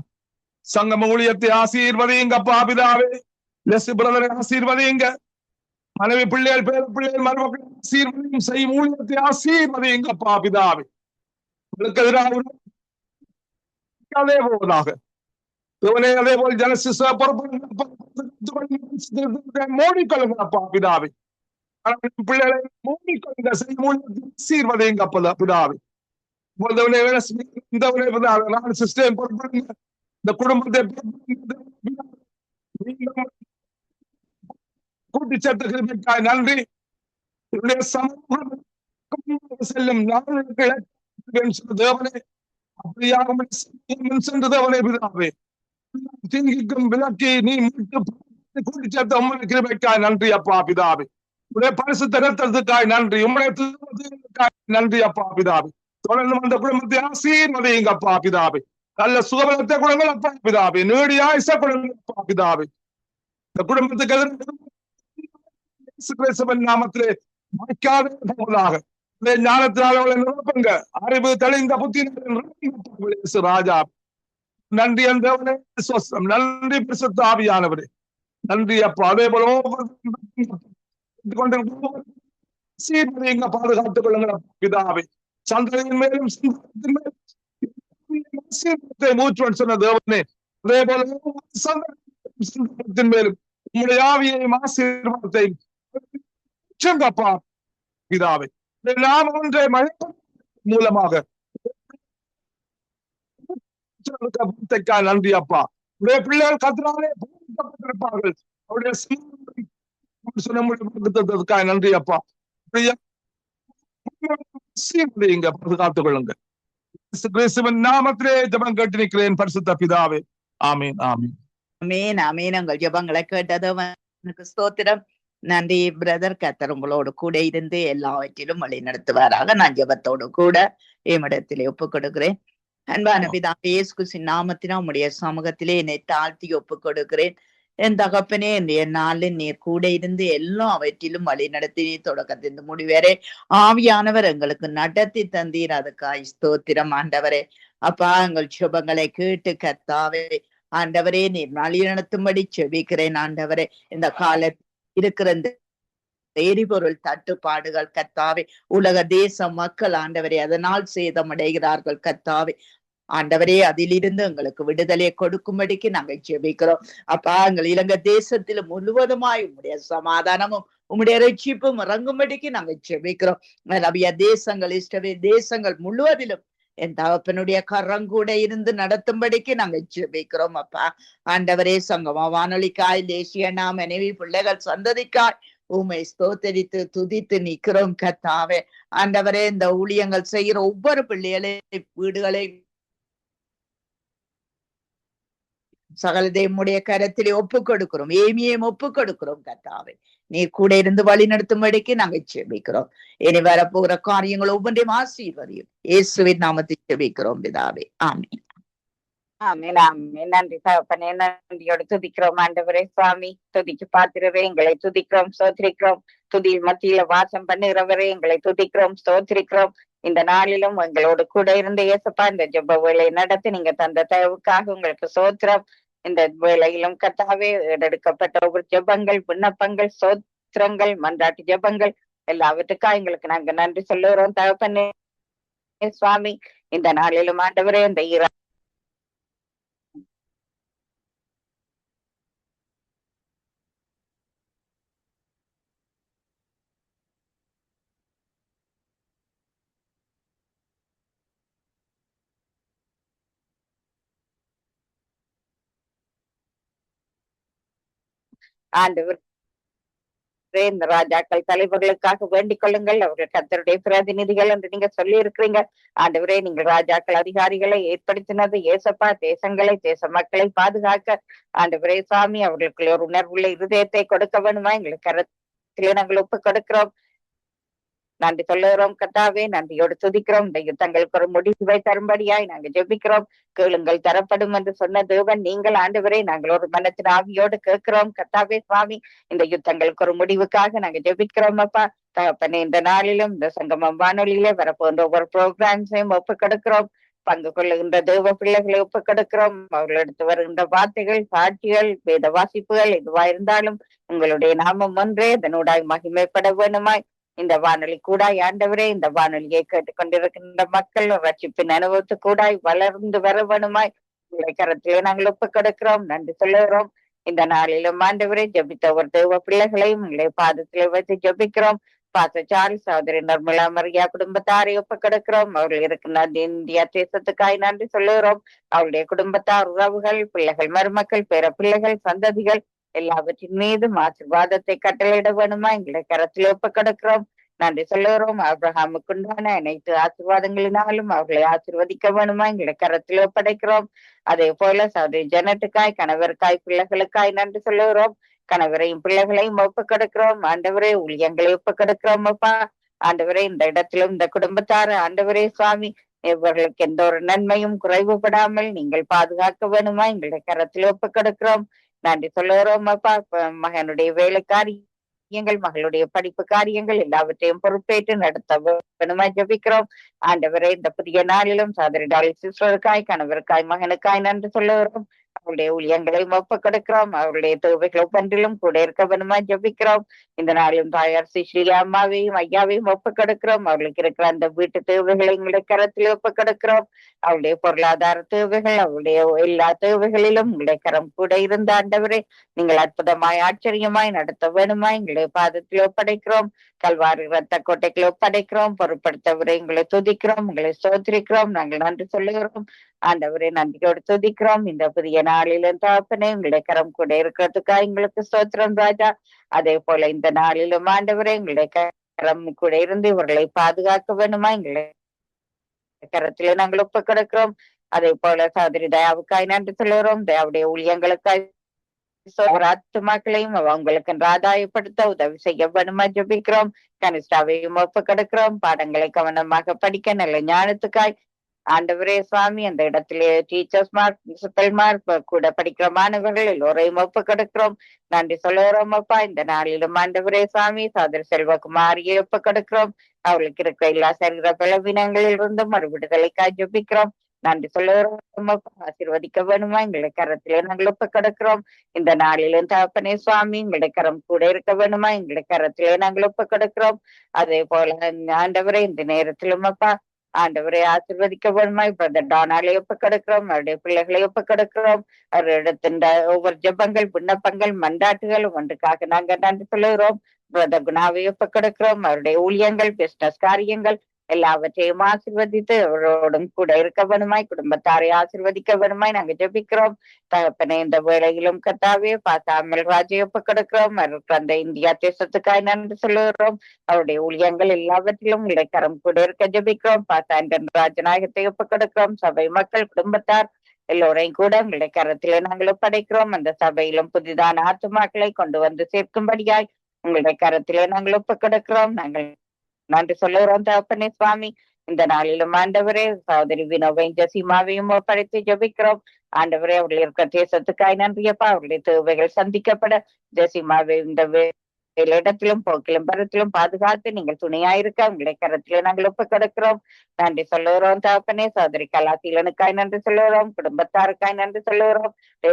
சங்கம ஊழியத்தை ஆசீர்வதிங்கப்பா பிதாவே. லெஸ் பிரதரை ஆசீர்வதிங்க. மனைவி பிள்ளைகள், பேர பிள்ளைகள், மருமக்கள் ஆசீர்வதியும் செய்யும் ஊழியத்தை ஆசீர்வதிங்கப்பா பிதாவே. உங்களுக்கு எதிராக அதே போவதாக தேவனே. அதே போல் ஜனசிச மூடிக்கொள்ளுங்கப்பா பிதாவே. பிள்ளைகளை மூடிக்கொள்ளுங்க, செய்யும் ஊழியத்தை ஆசீர்வதிங்கப்பா பிதாவே. இந்த குடும்பத்தை கூட்டி சேர்த்த நன்றி. செல்லும் தேவனே, அப்படியாக சென்று தேவனே பிதாவே, தீங்கிக்கும் விலக்கி நீ கூட்டி சேர்த்த உண்மை கிருபைக்காய் நன்றி அப்பா பிதாவே. உடைய பரிசுத்த ரத்தத்துக்காய் நன்றி. உம்முடைய நன்றி அப்பா பிதாவே. தொடர்ந்து அந்த குடும்பத்தை ஆசீர்வதிங்கப்பா பிதாவே. நல்ல சுகபலத்தை கொடுங்கள் அப்பா பிதாவே. நீடிய ஆயுச கொடுங்கள் அப்பா பிதாவே. இந்த குடும்பத்துக்கு நாமத்திலே வாய்க்காத ஞானத்தினால அவளை நிரப்புங்க. அறிவு தெளிந்த புத்தி ராஜா. நன்றி எந்தவனே சொஸ்தம். நன்றி பரிசுத்த ஆவியானவரே, நன்றி அப்பா. அதே போல பாதுகாத்துக் கொள்ளுங்கள் பிதாவே. சந்ததியின் மேலும் மூச்சுவன் சொன்ன தேவனே, அதே போல சந்ததியின் மேலும் உங்களுடைய ஆவியையும் ஆசீர்வாதத்தையும் பிதாவே. நாம் ஒன்றை மழை மூலமாக நன்றி அப்பா. உடைய பிள்ளைகள் கத்தினாலே பாதிக்கப்பட்டிருப்பார்கள். அவருடைய நன்றி அப்பா. பாதுகாத்துக் கொள்ளுங்க. கிறிஸ்துவின் நாமத்திலே ஜெபம் கேட்டு நிற்கிறேன் பரிசுத்த பிதாவே. ஆமீன், ஆமீன்,
ஆமீன், ஆமீன். உங்கள் ஜெபங்களை கேட்டது ஸ்தோத்திரம். நன்றி பிரதர். கர்த்தர் உங்களோடு கூட இருந்து எல்லாவற்றிலும் வழி நடத்துவாராக. நான் ஜெபத்தோடு கூட எம்மிடத்திலே ஒப்புக் கொடுக்கிறேன். அன்பான பிதாவே, இயேசு கிறிஸ்துவின் நாமத்தினால் உம்முடைய சமூகத்திலே என்னை தாழ்த்தி ஒப்புக் கொடுக்கிறேன். என் தகப்பனே, இன்றைய நாளில் நீர் கூட இருந்து எல்லாவற்றிலும் வழி நடத்தி தொடக்கத்தின் முடிவரை ஆவியானவர் எங்களுக்கு நடத்தி தந்தீர். அதுக்காய் ஸ்தோத்திரம் ஆண்டவரே. அப்பா, எங்கள் சுபங்களை கேட்டு கர்த்தாவே ஆண்டவரே நீர் வழி நடத்தும்படி செபிக்கிறேன் ஆண்டவரே. இந்த காலத்தில் இருக்கிற இந்த எரிபொருள் தட்டுப்பாடுகள் கர்த்தாவே, உலக தேச மக்கள் ஆண்டவரே அதனால் சேதமடைகிறார்கள் கர்த்தாவே. ஆண்டவரே, அதிலிருந்து எங்களுக்கு விடுதலை கொடுக்கும்படிக்கு நாங்கள் ஜெபிக்கிறோம். அப்பா, எங்கள் இலங்கை தேசத்துல முழுவதுமாய் உம்முடைய சமாதானமும் உம்முடைய ரட்சிப்பும் இறங்கும்படிக்கு நாங்கள் ஜெபிக்கிறோம். நபிய தேசங்கள், இஷ்டவே தேசங்கள் முழுவதிலும் என் தகப்பனுடைய கரங்கூட இருந்து நடத்தும்படிக்கு நாங்கள் ஜெபிக்கிறோம். அப்பா ஆண்டவரே, சங்கமா வானொலிக்காய், தேசிய மனைவி பிள்ளைகள் சந்ததிக்காய் உம்மை ஸ்தோத்தரித்து துதித்து நிற்கிறோம் கர்த்தாவே. ஆண்டவரே, இந்த ஊழியங்கள் செய்கிற ஒவ்வொரு பிள்ளைகளையும் வீடுகளை சகலதையும் உடைய கரத்திலே ஒப்பு கொடுக்கிறோம். ஏமியையும் ஒப்பு கொடுக்கிறோம் கர்த்தாவே. நீ கூட இருந்து வழி நடத்தும்படிக்கு நாங்க செபிக்கிறோம். இனி வரப்போகிற காரியங்கள் ஒவ்வொன்றையும் ஆசீர்வதியும். இயேசுவின் நாமத்தில் செபிக்கிறோம் பிதாவே. ஆமென்.
ஆமென் ஆமென். நன்றி தகப்பனே, நன்றியோடு துதிக்கிறோம் ஆண்டவரே. சுவாமி, துதிக்கு பாத்திரவே எங்களை துதிக்கிறோம், ஸ்தோத்திரிக்கிறோம். துதியில் மத்தியில வாசம் பண்ணுகிறவரே எங்களை துதிக்கிறோம், ஸ்தோத்திரிக்கிறோம். இந்த நாளிலும் எங்களோடு கூட இருந்த இயேசப்பா இந்த ஜெப வேலை நடத்தி நீங்க தந்த தயவுக்காக உங்களுக்கு ஸ்தோத்திரம். இந்த வேளையிலும் கர்த்தாவே எடுக்கப்பட்ட ஒவ்வொரு ஜெபங்கள், விண்ணப்பங்கள், ஸ்தோத்திரங்கள், மன்றாட்டு ஜெபங்கள் எல்லாவற்றுக்காக எங்களுக்கு நாங்க நன்றி சொல்லுகிறோம் தகப்பனே. சுவாமி, இந்த நாளிலும் ஆண்டவரே இந்த ஆண்டவர் இந்த ராஜாக்கள் தலைவர்களுக்காக வேண்டிக் கொள்ளுங்கள். அவர்கள் கர்த்தருடைய பிரதிநிதிகள் என்று நீங்க சொல்லி இருக்கிறீங்க ஆண்டவரே. நீங்கள் ராஜாக்கள் அதிகாரிகளை ஏற்படுத்தினது ஏசப்பா தேசங்களை, தேச மக்களை பாதுகாக்க ஆண்டவரே. சுவாமி, அவர்களுக்கு ஒரு உணர்வுள்ள இருதயத்தை கொடுக்க வேணுமா எங்களுக்கு கரத்திலே நாங்கள் ஒப்பு கொடுக்கிறோம். நன்றி சொல்லுகிறோம் கர்த்தாவே, நன்றியோடு துதிக்கிறோம். இந்த யுத்தங்களுக்கு ஒரு முடிவை தரும்படியாய் நாங்க ஜெபிக்கிறோம். கேளுங்கள் தரப்படும் என்று சொன்ன தேவன் நீங்கள் ஆண்டவரே. நாங்கள் ஒரு மனத்தின் ஆவியோடு கேட்கிறோம் கர்த்தாவே. சுவாமி, இந்த யுத்தங்களுக்கு ஒரு முடிவுக்காக நாங்க ஜெபிக்கிறோம் அப்பா தகப்பனே. இந்த நாளிலும் இந்த சங்கமம் வானொலியிலே வரப்போன்ற ஒவ்வொரு ப்ரோக்ராம்ஸையும் ஒப்பு கொடுக்கிறோம். பங்கு கொள்ளுகின்ற தேவ பிள்ளைகளை ஒப்பு கொடுக்கிறோம். அவர்கள் எடுத்து வருகின்ற வார்த்தைகள், சாட்சிகள், வேத வாசிப்புகள் எதுவா இருந்தாலும் உங்களுடைய நாமம் ஒன்றே அதனூடாய் மகிமைப்பட வேணுமாய் இந்த வானொலி கூடாய் ஆண்டவரே. இந்த வானொலியை கேட்டுக்கொண்டிருக்கின்ற மக்கள் ரட்சிப்பின் அனுபவத்து கூடாய் வளர்ந்து வர வேணுமாய் உங்களை கரத்திலே நாங்கள் ஒப்பு கொடுக்கிறோம். நன்றி சொல்லுகிறோம். இந்த நாளிலும் ஆண்டவரே ஜெபித்த ஒரு தேவ பிள்ளைகளையும் உங்களை பாதத்திலே வைத்து ஜெபிக்கிறோம். பாசச்சாரி சகோதரி நிர்மலா மரியா குடும்பத்தாரை ஒப்பு கொடுக்கிறோம். அவர்கள் இருக்கிற இந்தியா தேசத்துக்காய் நன்றி சொல்லுகிறோம். அவருடைய குடும்பத்தார், உறவுகள், பிள்ளைகள், மருமக்கள், பேர பிள்ளைகள், சந்ததிகள் எல்லாவற்றின் மீதும் ஆசீர்வாதத்தை கட்டளையிட வேணுமா எங்களை கரத்தில் ஒப்பு கொடுக்கிறோம். நன்றி சொல்லுகிறோம். ஆபிரகாமுக்கு உண்டான அனைத்து ஆசீர்வாதங்களினாலும் அவர்களை ஆசீர்வதிக்க வேணுமா எங்களை கரத்தில் ஒப்படைக்கிறோம். அதே போல சகோதரி ஜனத்துக்காய், கணவருக்காய், பிள்ளைகளுக்காய் நன்றி சொல்லுகிறோம். கணவரையும் பிள்ளைகளையும் ஒப்பு கொடுக்கிறோம். ஆண்டவரே, ஊழியங்களை ஒப்பு கொடுக்கிறோம் அப்பா. ஆண்டவரே, இந்த இடத்திலும் இந்த குடும்பத்தார ஆண்டவரே சுவாமி, இவர்களுக்கு எந்த ஒரு நன்மையும் குறைவுபடாமல் நீங்கள் பாதுகாக்க வேணுமா எங்களுடைய கரத்தில் ஒப்பு கொடுக்கிறோம். நன்றி சொல்லுகிறோம் அப்பா. மகனுடைய வேலை காரியங்கள், மகளுடைய படிப்பு காரியங்கள் எல்லாவற்றையும் பொறுப்பேற்று நடத்த வேணுமா ஜெபிக்கிறோம். ஆண்டவரே, இந்த புதிய நாளிலும் சகோதரி டாலி சிஸ்டருக்காய், கணவருக்காய், மகனுக்காய் நன்றி சொல்லுகிறோம். அவருடைய ஊழியங்களையும் ஒப்பு கொடுக்கிறோம். அவருடைய தேவைகள் ஒவ்வொன்றிலும் கூட இருக்க வேணுமா ஜெபிக்கிறோம். இந்த நாளிலும் தாயார் சிஸ்ரீ அம்மாவையும் ஐயாவையும் ஒப்பு கொடுக்கிறோம். அவர்களுக்கு இருக்கிற அந்த வீட்டு தேவைகளை எங்களுடைய கரத்தில் ஒப்பு கொடுக்கிறோம். அவருடைய பொருளாதார தேவைகள், அவருடைய எல்லா தேவைகளிலும் உங்களுடைய கரம் கூட இருந்த ஆண்டவரே நீங்கள் அற்புதமாய் ஆச்சரியமாய் நடத்த வேணுமா எங்களுடைய பாதத்தில் ஒப்படைக்கிறோம். கல்வாரி ரத்த கோட்டைகளை ஒப்படைக்கிறோம். பொருட்படுத்தவரை எங்களை துதிக்கிறோம், உங்களை சோதரிக்கிறோம். நாங்கள் நன்றி சொல்லுகிறோம் ஆண்டவரே. நன்றியோடு துதிக்கிறோம். இந்த புதிய நாளிலும் தகப்பனே உங்களுடைய கரம் கூட இருக்கிறதுக்காக எங்களுக்கு ஸ்தோத்திரம் ராஜா. அதே போல இந்த நாளிலும் ஆண்டவரே உங்களுடைய கரம் கூட இருந்து இவர்களை பாதுகாக்க வேணுமா எங்களை கரத்திலே நாங்கள் ஒப்பு கொடுக்கிறோம். அதே போல சகோதரி தயாவுக்காய் நன்றி சொல்லுகிறோம். தயாவுடைய ஊழியங்களுக்காய் ஆத்துமாக்களையும் அவங்களுக்கு ஆதாயப்படுத்த உதவி செய்ய வேணுமா ஜெபிக்கிறோம். கனிஷ்டாவையும் ஒப்பு கொடுக்கிறோம். பாடங்களை கவனமாக படிக்க நல்ல ஞானத்துக்காய் ஆண்டவரே சுவாமி, அந்த இடத்திலே டீச்சர்ஸ் மார்க், பிரின்சிபல் மார்க் கூட படிக்கிற மாணவர்கள் எல்லோரையும் ஒப்பு கொடுக்கிறோம். நன்றி சொல்லுகிறோம் அப்பா. இந்த நாளிலும் ஆண்டவரே சுவாமி, சகோதரி செல்வகுமாரியை ஒப்பு கொடுக்கிறோம். அவர்களுக்கு இருக்கிற எல்லா சரீர பலவீனங்களில் இருந்து மறுவிடுதலைக்காய் ஜெபிக்கிறோம். நன்றி சொல்லுகிறோம் அப்பா. ஆசீர்வதிக்க வேணுமா எங்களுடைய கரத்திலே நாங்கள் ஒப்பு கொடுக்கிறோம். இந்த நாளிலும் தகப்பனே சுவாமி, எங்களுடைய கரம் கூட இருக்க வேணுமா எங்களுடைய கரத்திலே நாங்கள் ஒப்பு கொடுக்கிறோம். அதே போல ஆண்டவரே இந்த நேரத்திலும் அப்பா ஆண்டவரை ஆசீர்வதிக்க வேணுமா பிரதர் டானாலே ஒப்பு கொடுக்கிறோம். அவருடைய பிள்ளைகளை ஒப்பு கொடுக்கிறோம். அவரிடத்தின் ஒவ்வொரு ஜெபங்கள், விண்ணப்பங்கள், மண்டாட்டுகள் ஒன்றுக்காக நாங்கள் நன்றி சொல்லுகிறோம். பிரதர் குணாவை ஒப்பு கொடுக்கிறோம். அவருடைய ஊழியங்கள், பிசினஸ் காரியங்கள் எல்லாவற்றையும் ஆசீர்வதித்து அவரோடும் கூட இருக்க வேணுமாய், குடும்பத்தாரை ஆசீர்வதிக்க வேணுமாய் நாங்க ஜெபிக்கிறோம். தகப்பனே, இந்த வேளையிலும் கர்த்தாவே பாசாமல் ராஜை ஒப்பு கொடுக்கிறோம். அவருக்கு அந்த இந்தியா தேசத்துக்காய் நன்றி சொல்லுகிறோம். அவருடைய ஊழியங்கள் எல்லாவற்றிலும் இடைக்கரம் கூட இருக்க ஜெபிக்கிறோம். பாசாண்டன் ராஜநாயகத்தை ஒப்பு கொடுக்கிறோம். சபை மக்கள், குடும்பத்தார் எல்லோரையும் கூட உங்களுடைய கரத்திலே நாங்கள் ஒப்படைக்கிறோம். அந்த சபையிலும் புதிதான ஆத்துமாக்களை கொண்டு வந்து சேர்க்கும்படியாய் உங்களுடைய கரத்திலே நாங்கள் ஒப்புக்கொடுக்கிறோம். நாங்கள் நன்றி சொல்லுகிறோம் தகப்பனே சுவாமி. இந்த நாளிலும் ஆண்டவரே சகோதரி வினோவையும் ஜெசிமாவையும் ஒப்படைத்து ஜெபிக்கிறோம். ஆண்டவரே அவர்கள் இருக்கிற தேசத்துக்காய் நன்றியப்பா. அவருடைய தேவைகள் சந்திக்கப்பட ஜெசிமாவை இந்த இடத்திலும் போக்கிலும் பரத்திலும் பாதுகாத்து நீங்கள் துணையாயிருக்க உங்களுடைய கரத்திலே நாங்கள் ஒப்புக்கொடுக்கிறோம். நன்றி சொல்லுகிறோம் தகப்பனே. சகோதரி கலாசீலனுக்காய் நன்றி சொல்லுகிறோம். குடும்பத்தாருக்காய் நன்றி சொல்லுகிறோம்.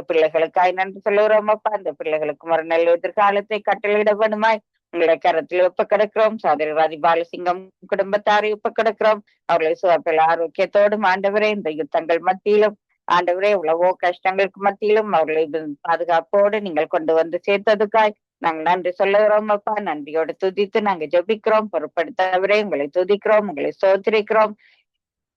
பிள்ளைகளுக்காய் நன்றி சொல்லுகிறோம் அப்பா. அந்த பிள்ளைகளுக்கு ஒரு நல்ல எதிர்காலத்தை கட்டளையிட வேணுமாய் உங்களுடைய கரத்தில் ஒப்புக்கொடுக்கிறோம். சகோதரி ராதி பாலசிங்கம் குடும்பத்தாரை ஒப்புக்கொடுக்கிறோம். அவர்களை சுகப்பில் ஆரோக்கியத்தோடும் ஆண்டவரே இந்த யுத்தங்கள் மத்தியிலும் ஆண்டவரே எவ்வளவோ கஷ்டங்களுக்கு மத்தியிலும் அவர்களை பாதுகாப்போடு நீங்கள் கொண்டு வந்து சேர்த்ததுக்காய் நாங்கள் நன்றி சொல்லுகிறோம் அப்பா. நன்றியோடு துதித்து நாங்க ஜெபிக்கிறோம். பொறுப்படுத்தவரே உங்களை துதிக்கிறோம், உங்களை சோதரிக்கிறோம்.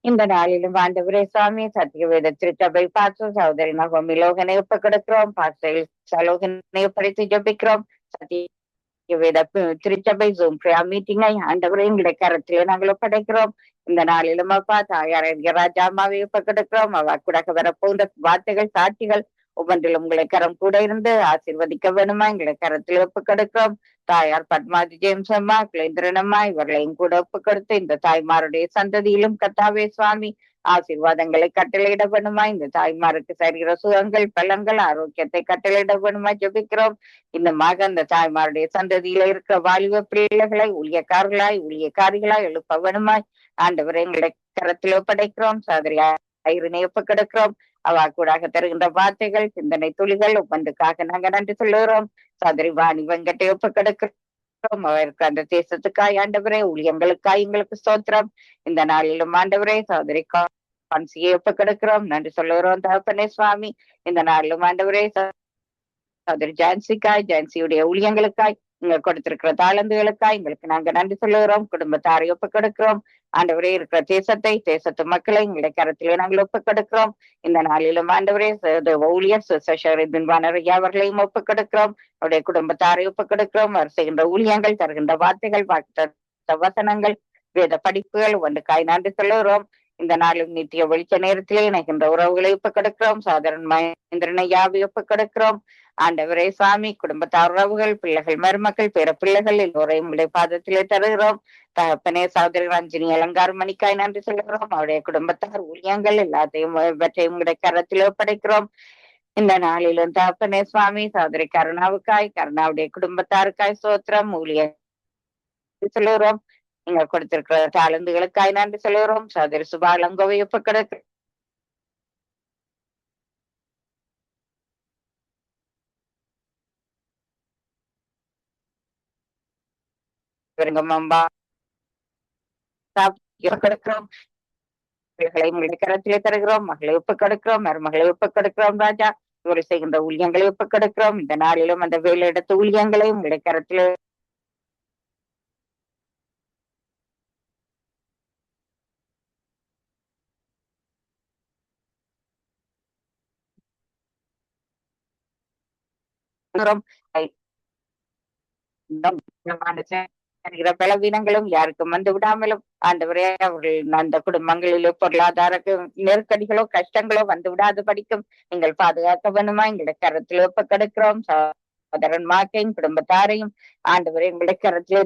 இந்த நாளிலும் ஆண்டவரே சாமி சத்தியவேத திருச்சபை பாச சகோதரி நகோமி லோகனை ஒப்புக்கொடுக்கிறோம். பாசையில் சலோகனை ஒப்படைத்து ஜெபிக்கிறோம். சத்தியவேத திருச்சபை ஜூம் மீட்டிங்கை ஆண்டவரே எங்களுடைய கரத்திலே நாங்கள் ஒப்படைக்கிறோம். இந்த நாளிலும் அப்பா தாயார் ராஜாமாவை ஒப்புக்கொடுக்கிறோம். அவ கூட வரப்போகின்ற வார்த்தைகள் சாட்சிகள் ஒவ்வொன்றிலும் உங்களை கரம் கூட இருந்து ஆசீர்வதிக்க வேணுமா எங்களை கரத்தில் ஒப்புக்கொடுக்கிறோம். தாயார் பத்மாதி ஜேம்ஸ் அம்மா குலேந்திரன் அம்மா இவர்களையும் கூட ஒப்புக்கொடுத்து இந்த தாய்மாருடைய சந்ததியிலும் கத்தாவே சுவாமி ஆசீர்வாதங்களை கட்டளையிட வேணுமா. இந்த தாய்மாருக்கு சரிகிற சுகங்கள் பலங்கள் ஆரோக்கியத்தை கட்டளையிட வேணுமா ஜெபிக்கிறோம். இன்னுமாக இந்த தாய்மாருடைய சந்ததியில இருக்கிற வாலிப பிள்ளைகளை ஊழியக்காரிகளாய் எழுப்ப வேணுமாய் ஆண்டவரை எங்களை கரத்தில் ஒப்படைக்கிறோம். சகோதரியா ஐரனை ஒப்புக்கொடுக்கிறோம். அவ கூடாக தருகின்ற வார்த்தைகள் சிந்தனை துளிகள் ஒவ்வொன்றுக்காக நாங்க நன்றி சொல்லுகிறோம். சகோதரி வாணி வெங்கட்டை ஒப்புக்கொடுக்கிறோம். அவருக்கு அந்த தேசத்துக்காய் ஆண்டவரே ஊழியங்களுக்காய் எங்களுக்கு ஸ்தோத்திரம். இந்த நாளிலும் ஆண்டவரே சகோதரி கான்சியை ஒப்புக்கொடுக்கிறோம். நன்றி சொல்லுகிறோம் தகப்பனே சுவாமி. இந்த நாளிலும் ஆண்டவரே சகோதரி ஜான்சியுடைய ஊழியங்களுக்காய் நீங்க கொடுத்திருக்கிற தாளந்துகளுக்காய் எங்களுக்கு நாங்க நன்றி சொல்லுகிறோம். குடும்பத்தாரை ஒப்புக்கொடுக்கிறோம். ஆண்டவரே இருக்கிற தேசத்து மக்களை எங்களுடைய கரத்திலே நாங்கள் ஒப்புக்கொடுக்கிறோம். இந்த நாளிலும் ஆண்டவரே ஊழியர் பின்வானரையா அவர்களையும் ஒப்புக்கொடுக்கிறோம். அவருடைய குடும்பத்தாரை ஒப்புக்கொடுக்கிறோம். அவர் செய்கின்ற ஊழியங்கள் தருகின்ற வார்த்தைகள் வசனங்கள் வேத படிப்புகள் ஒன்றுக்காய் நன்றி சொல்லுகிறோம். இந்த நாளும் நித்திய வெளிச்ச நேரத்திலே இணைகின்ற உறவுகளை ஒப்புக்கொடுக்கிறோம். சாதாரண மகேந்திரனையாவை ஒப்புக்கொடுக்கிறோம். ஆண்டவரே சாமி குடும்பத்தார் உறவுகள் பிள்ளைகள் மருமக்கள் பிற பிள்ளைகள் எல்லோரையும் உடைய பாதத்திலே தருகிறோம். தகப்பனே சகோதரி ரஞ்சினி அலங்கார மணிக்காய் நன்றி சொல்லுகிறோம். அவருடைய குடும்பத்தார் ஊழியங்கள் எல்லாத்தையும் இவற்றையும் உடைய கரத்தில் ஒப்படைக்கிறோம். இந்த நாளிலும் தகப்பனே சுவாமி சகோதரி கருணாவுடைய குடும்பத்தாருக்காய் சோத்திரம் ஊழிய சொல்லுகிறோம். நீங்க கொடுத்திருக்கிற தாளந்துகளுக்காய் நன்றி சொல்லுகிறோம். சகோதரி சுபாலங்கோவை ஒப்புக்கொடுக்க கரத்திலே தருகிறோம். மகளை ஒப்புக்கொடுக்கிறோம். மருமகளை ஒப்புக்கொடுக்கிறோம். ராஜா இவர்கள் செய்கின்ற ஊழியங்களை ஒப்புக்கொடுக்கிறோம். இந்த நாளிலும் அந்த வேலையிடத்து ஊழியங்களை உங்களுடைய கரத்திலே பலவீனங்களும் யாருக்கும் வந்து விடாமலும் ஆண்டவரே அவர்கள் அந்த குடும்பங்களிலோ பொருளாதார நெருக்கடிகளோ கஷ்டங்களோ வந்து விடாது படிக்கும் நீங்கள் பாதுகாக்க வேணுமா எங்களுடைய கரத்தில் ஒப்புக்கொடுக்கிறோம். சகோதரன் மாக்கையும் குடும்பத்தாரையும் ஆண்டவரே எங்களுடைய கரத்திலே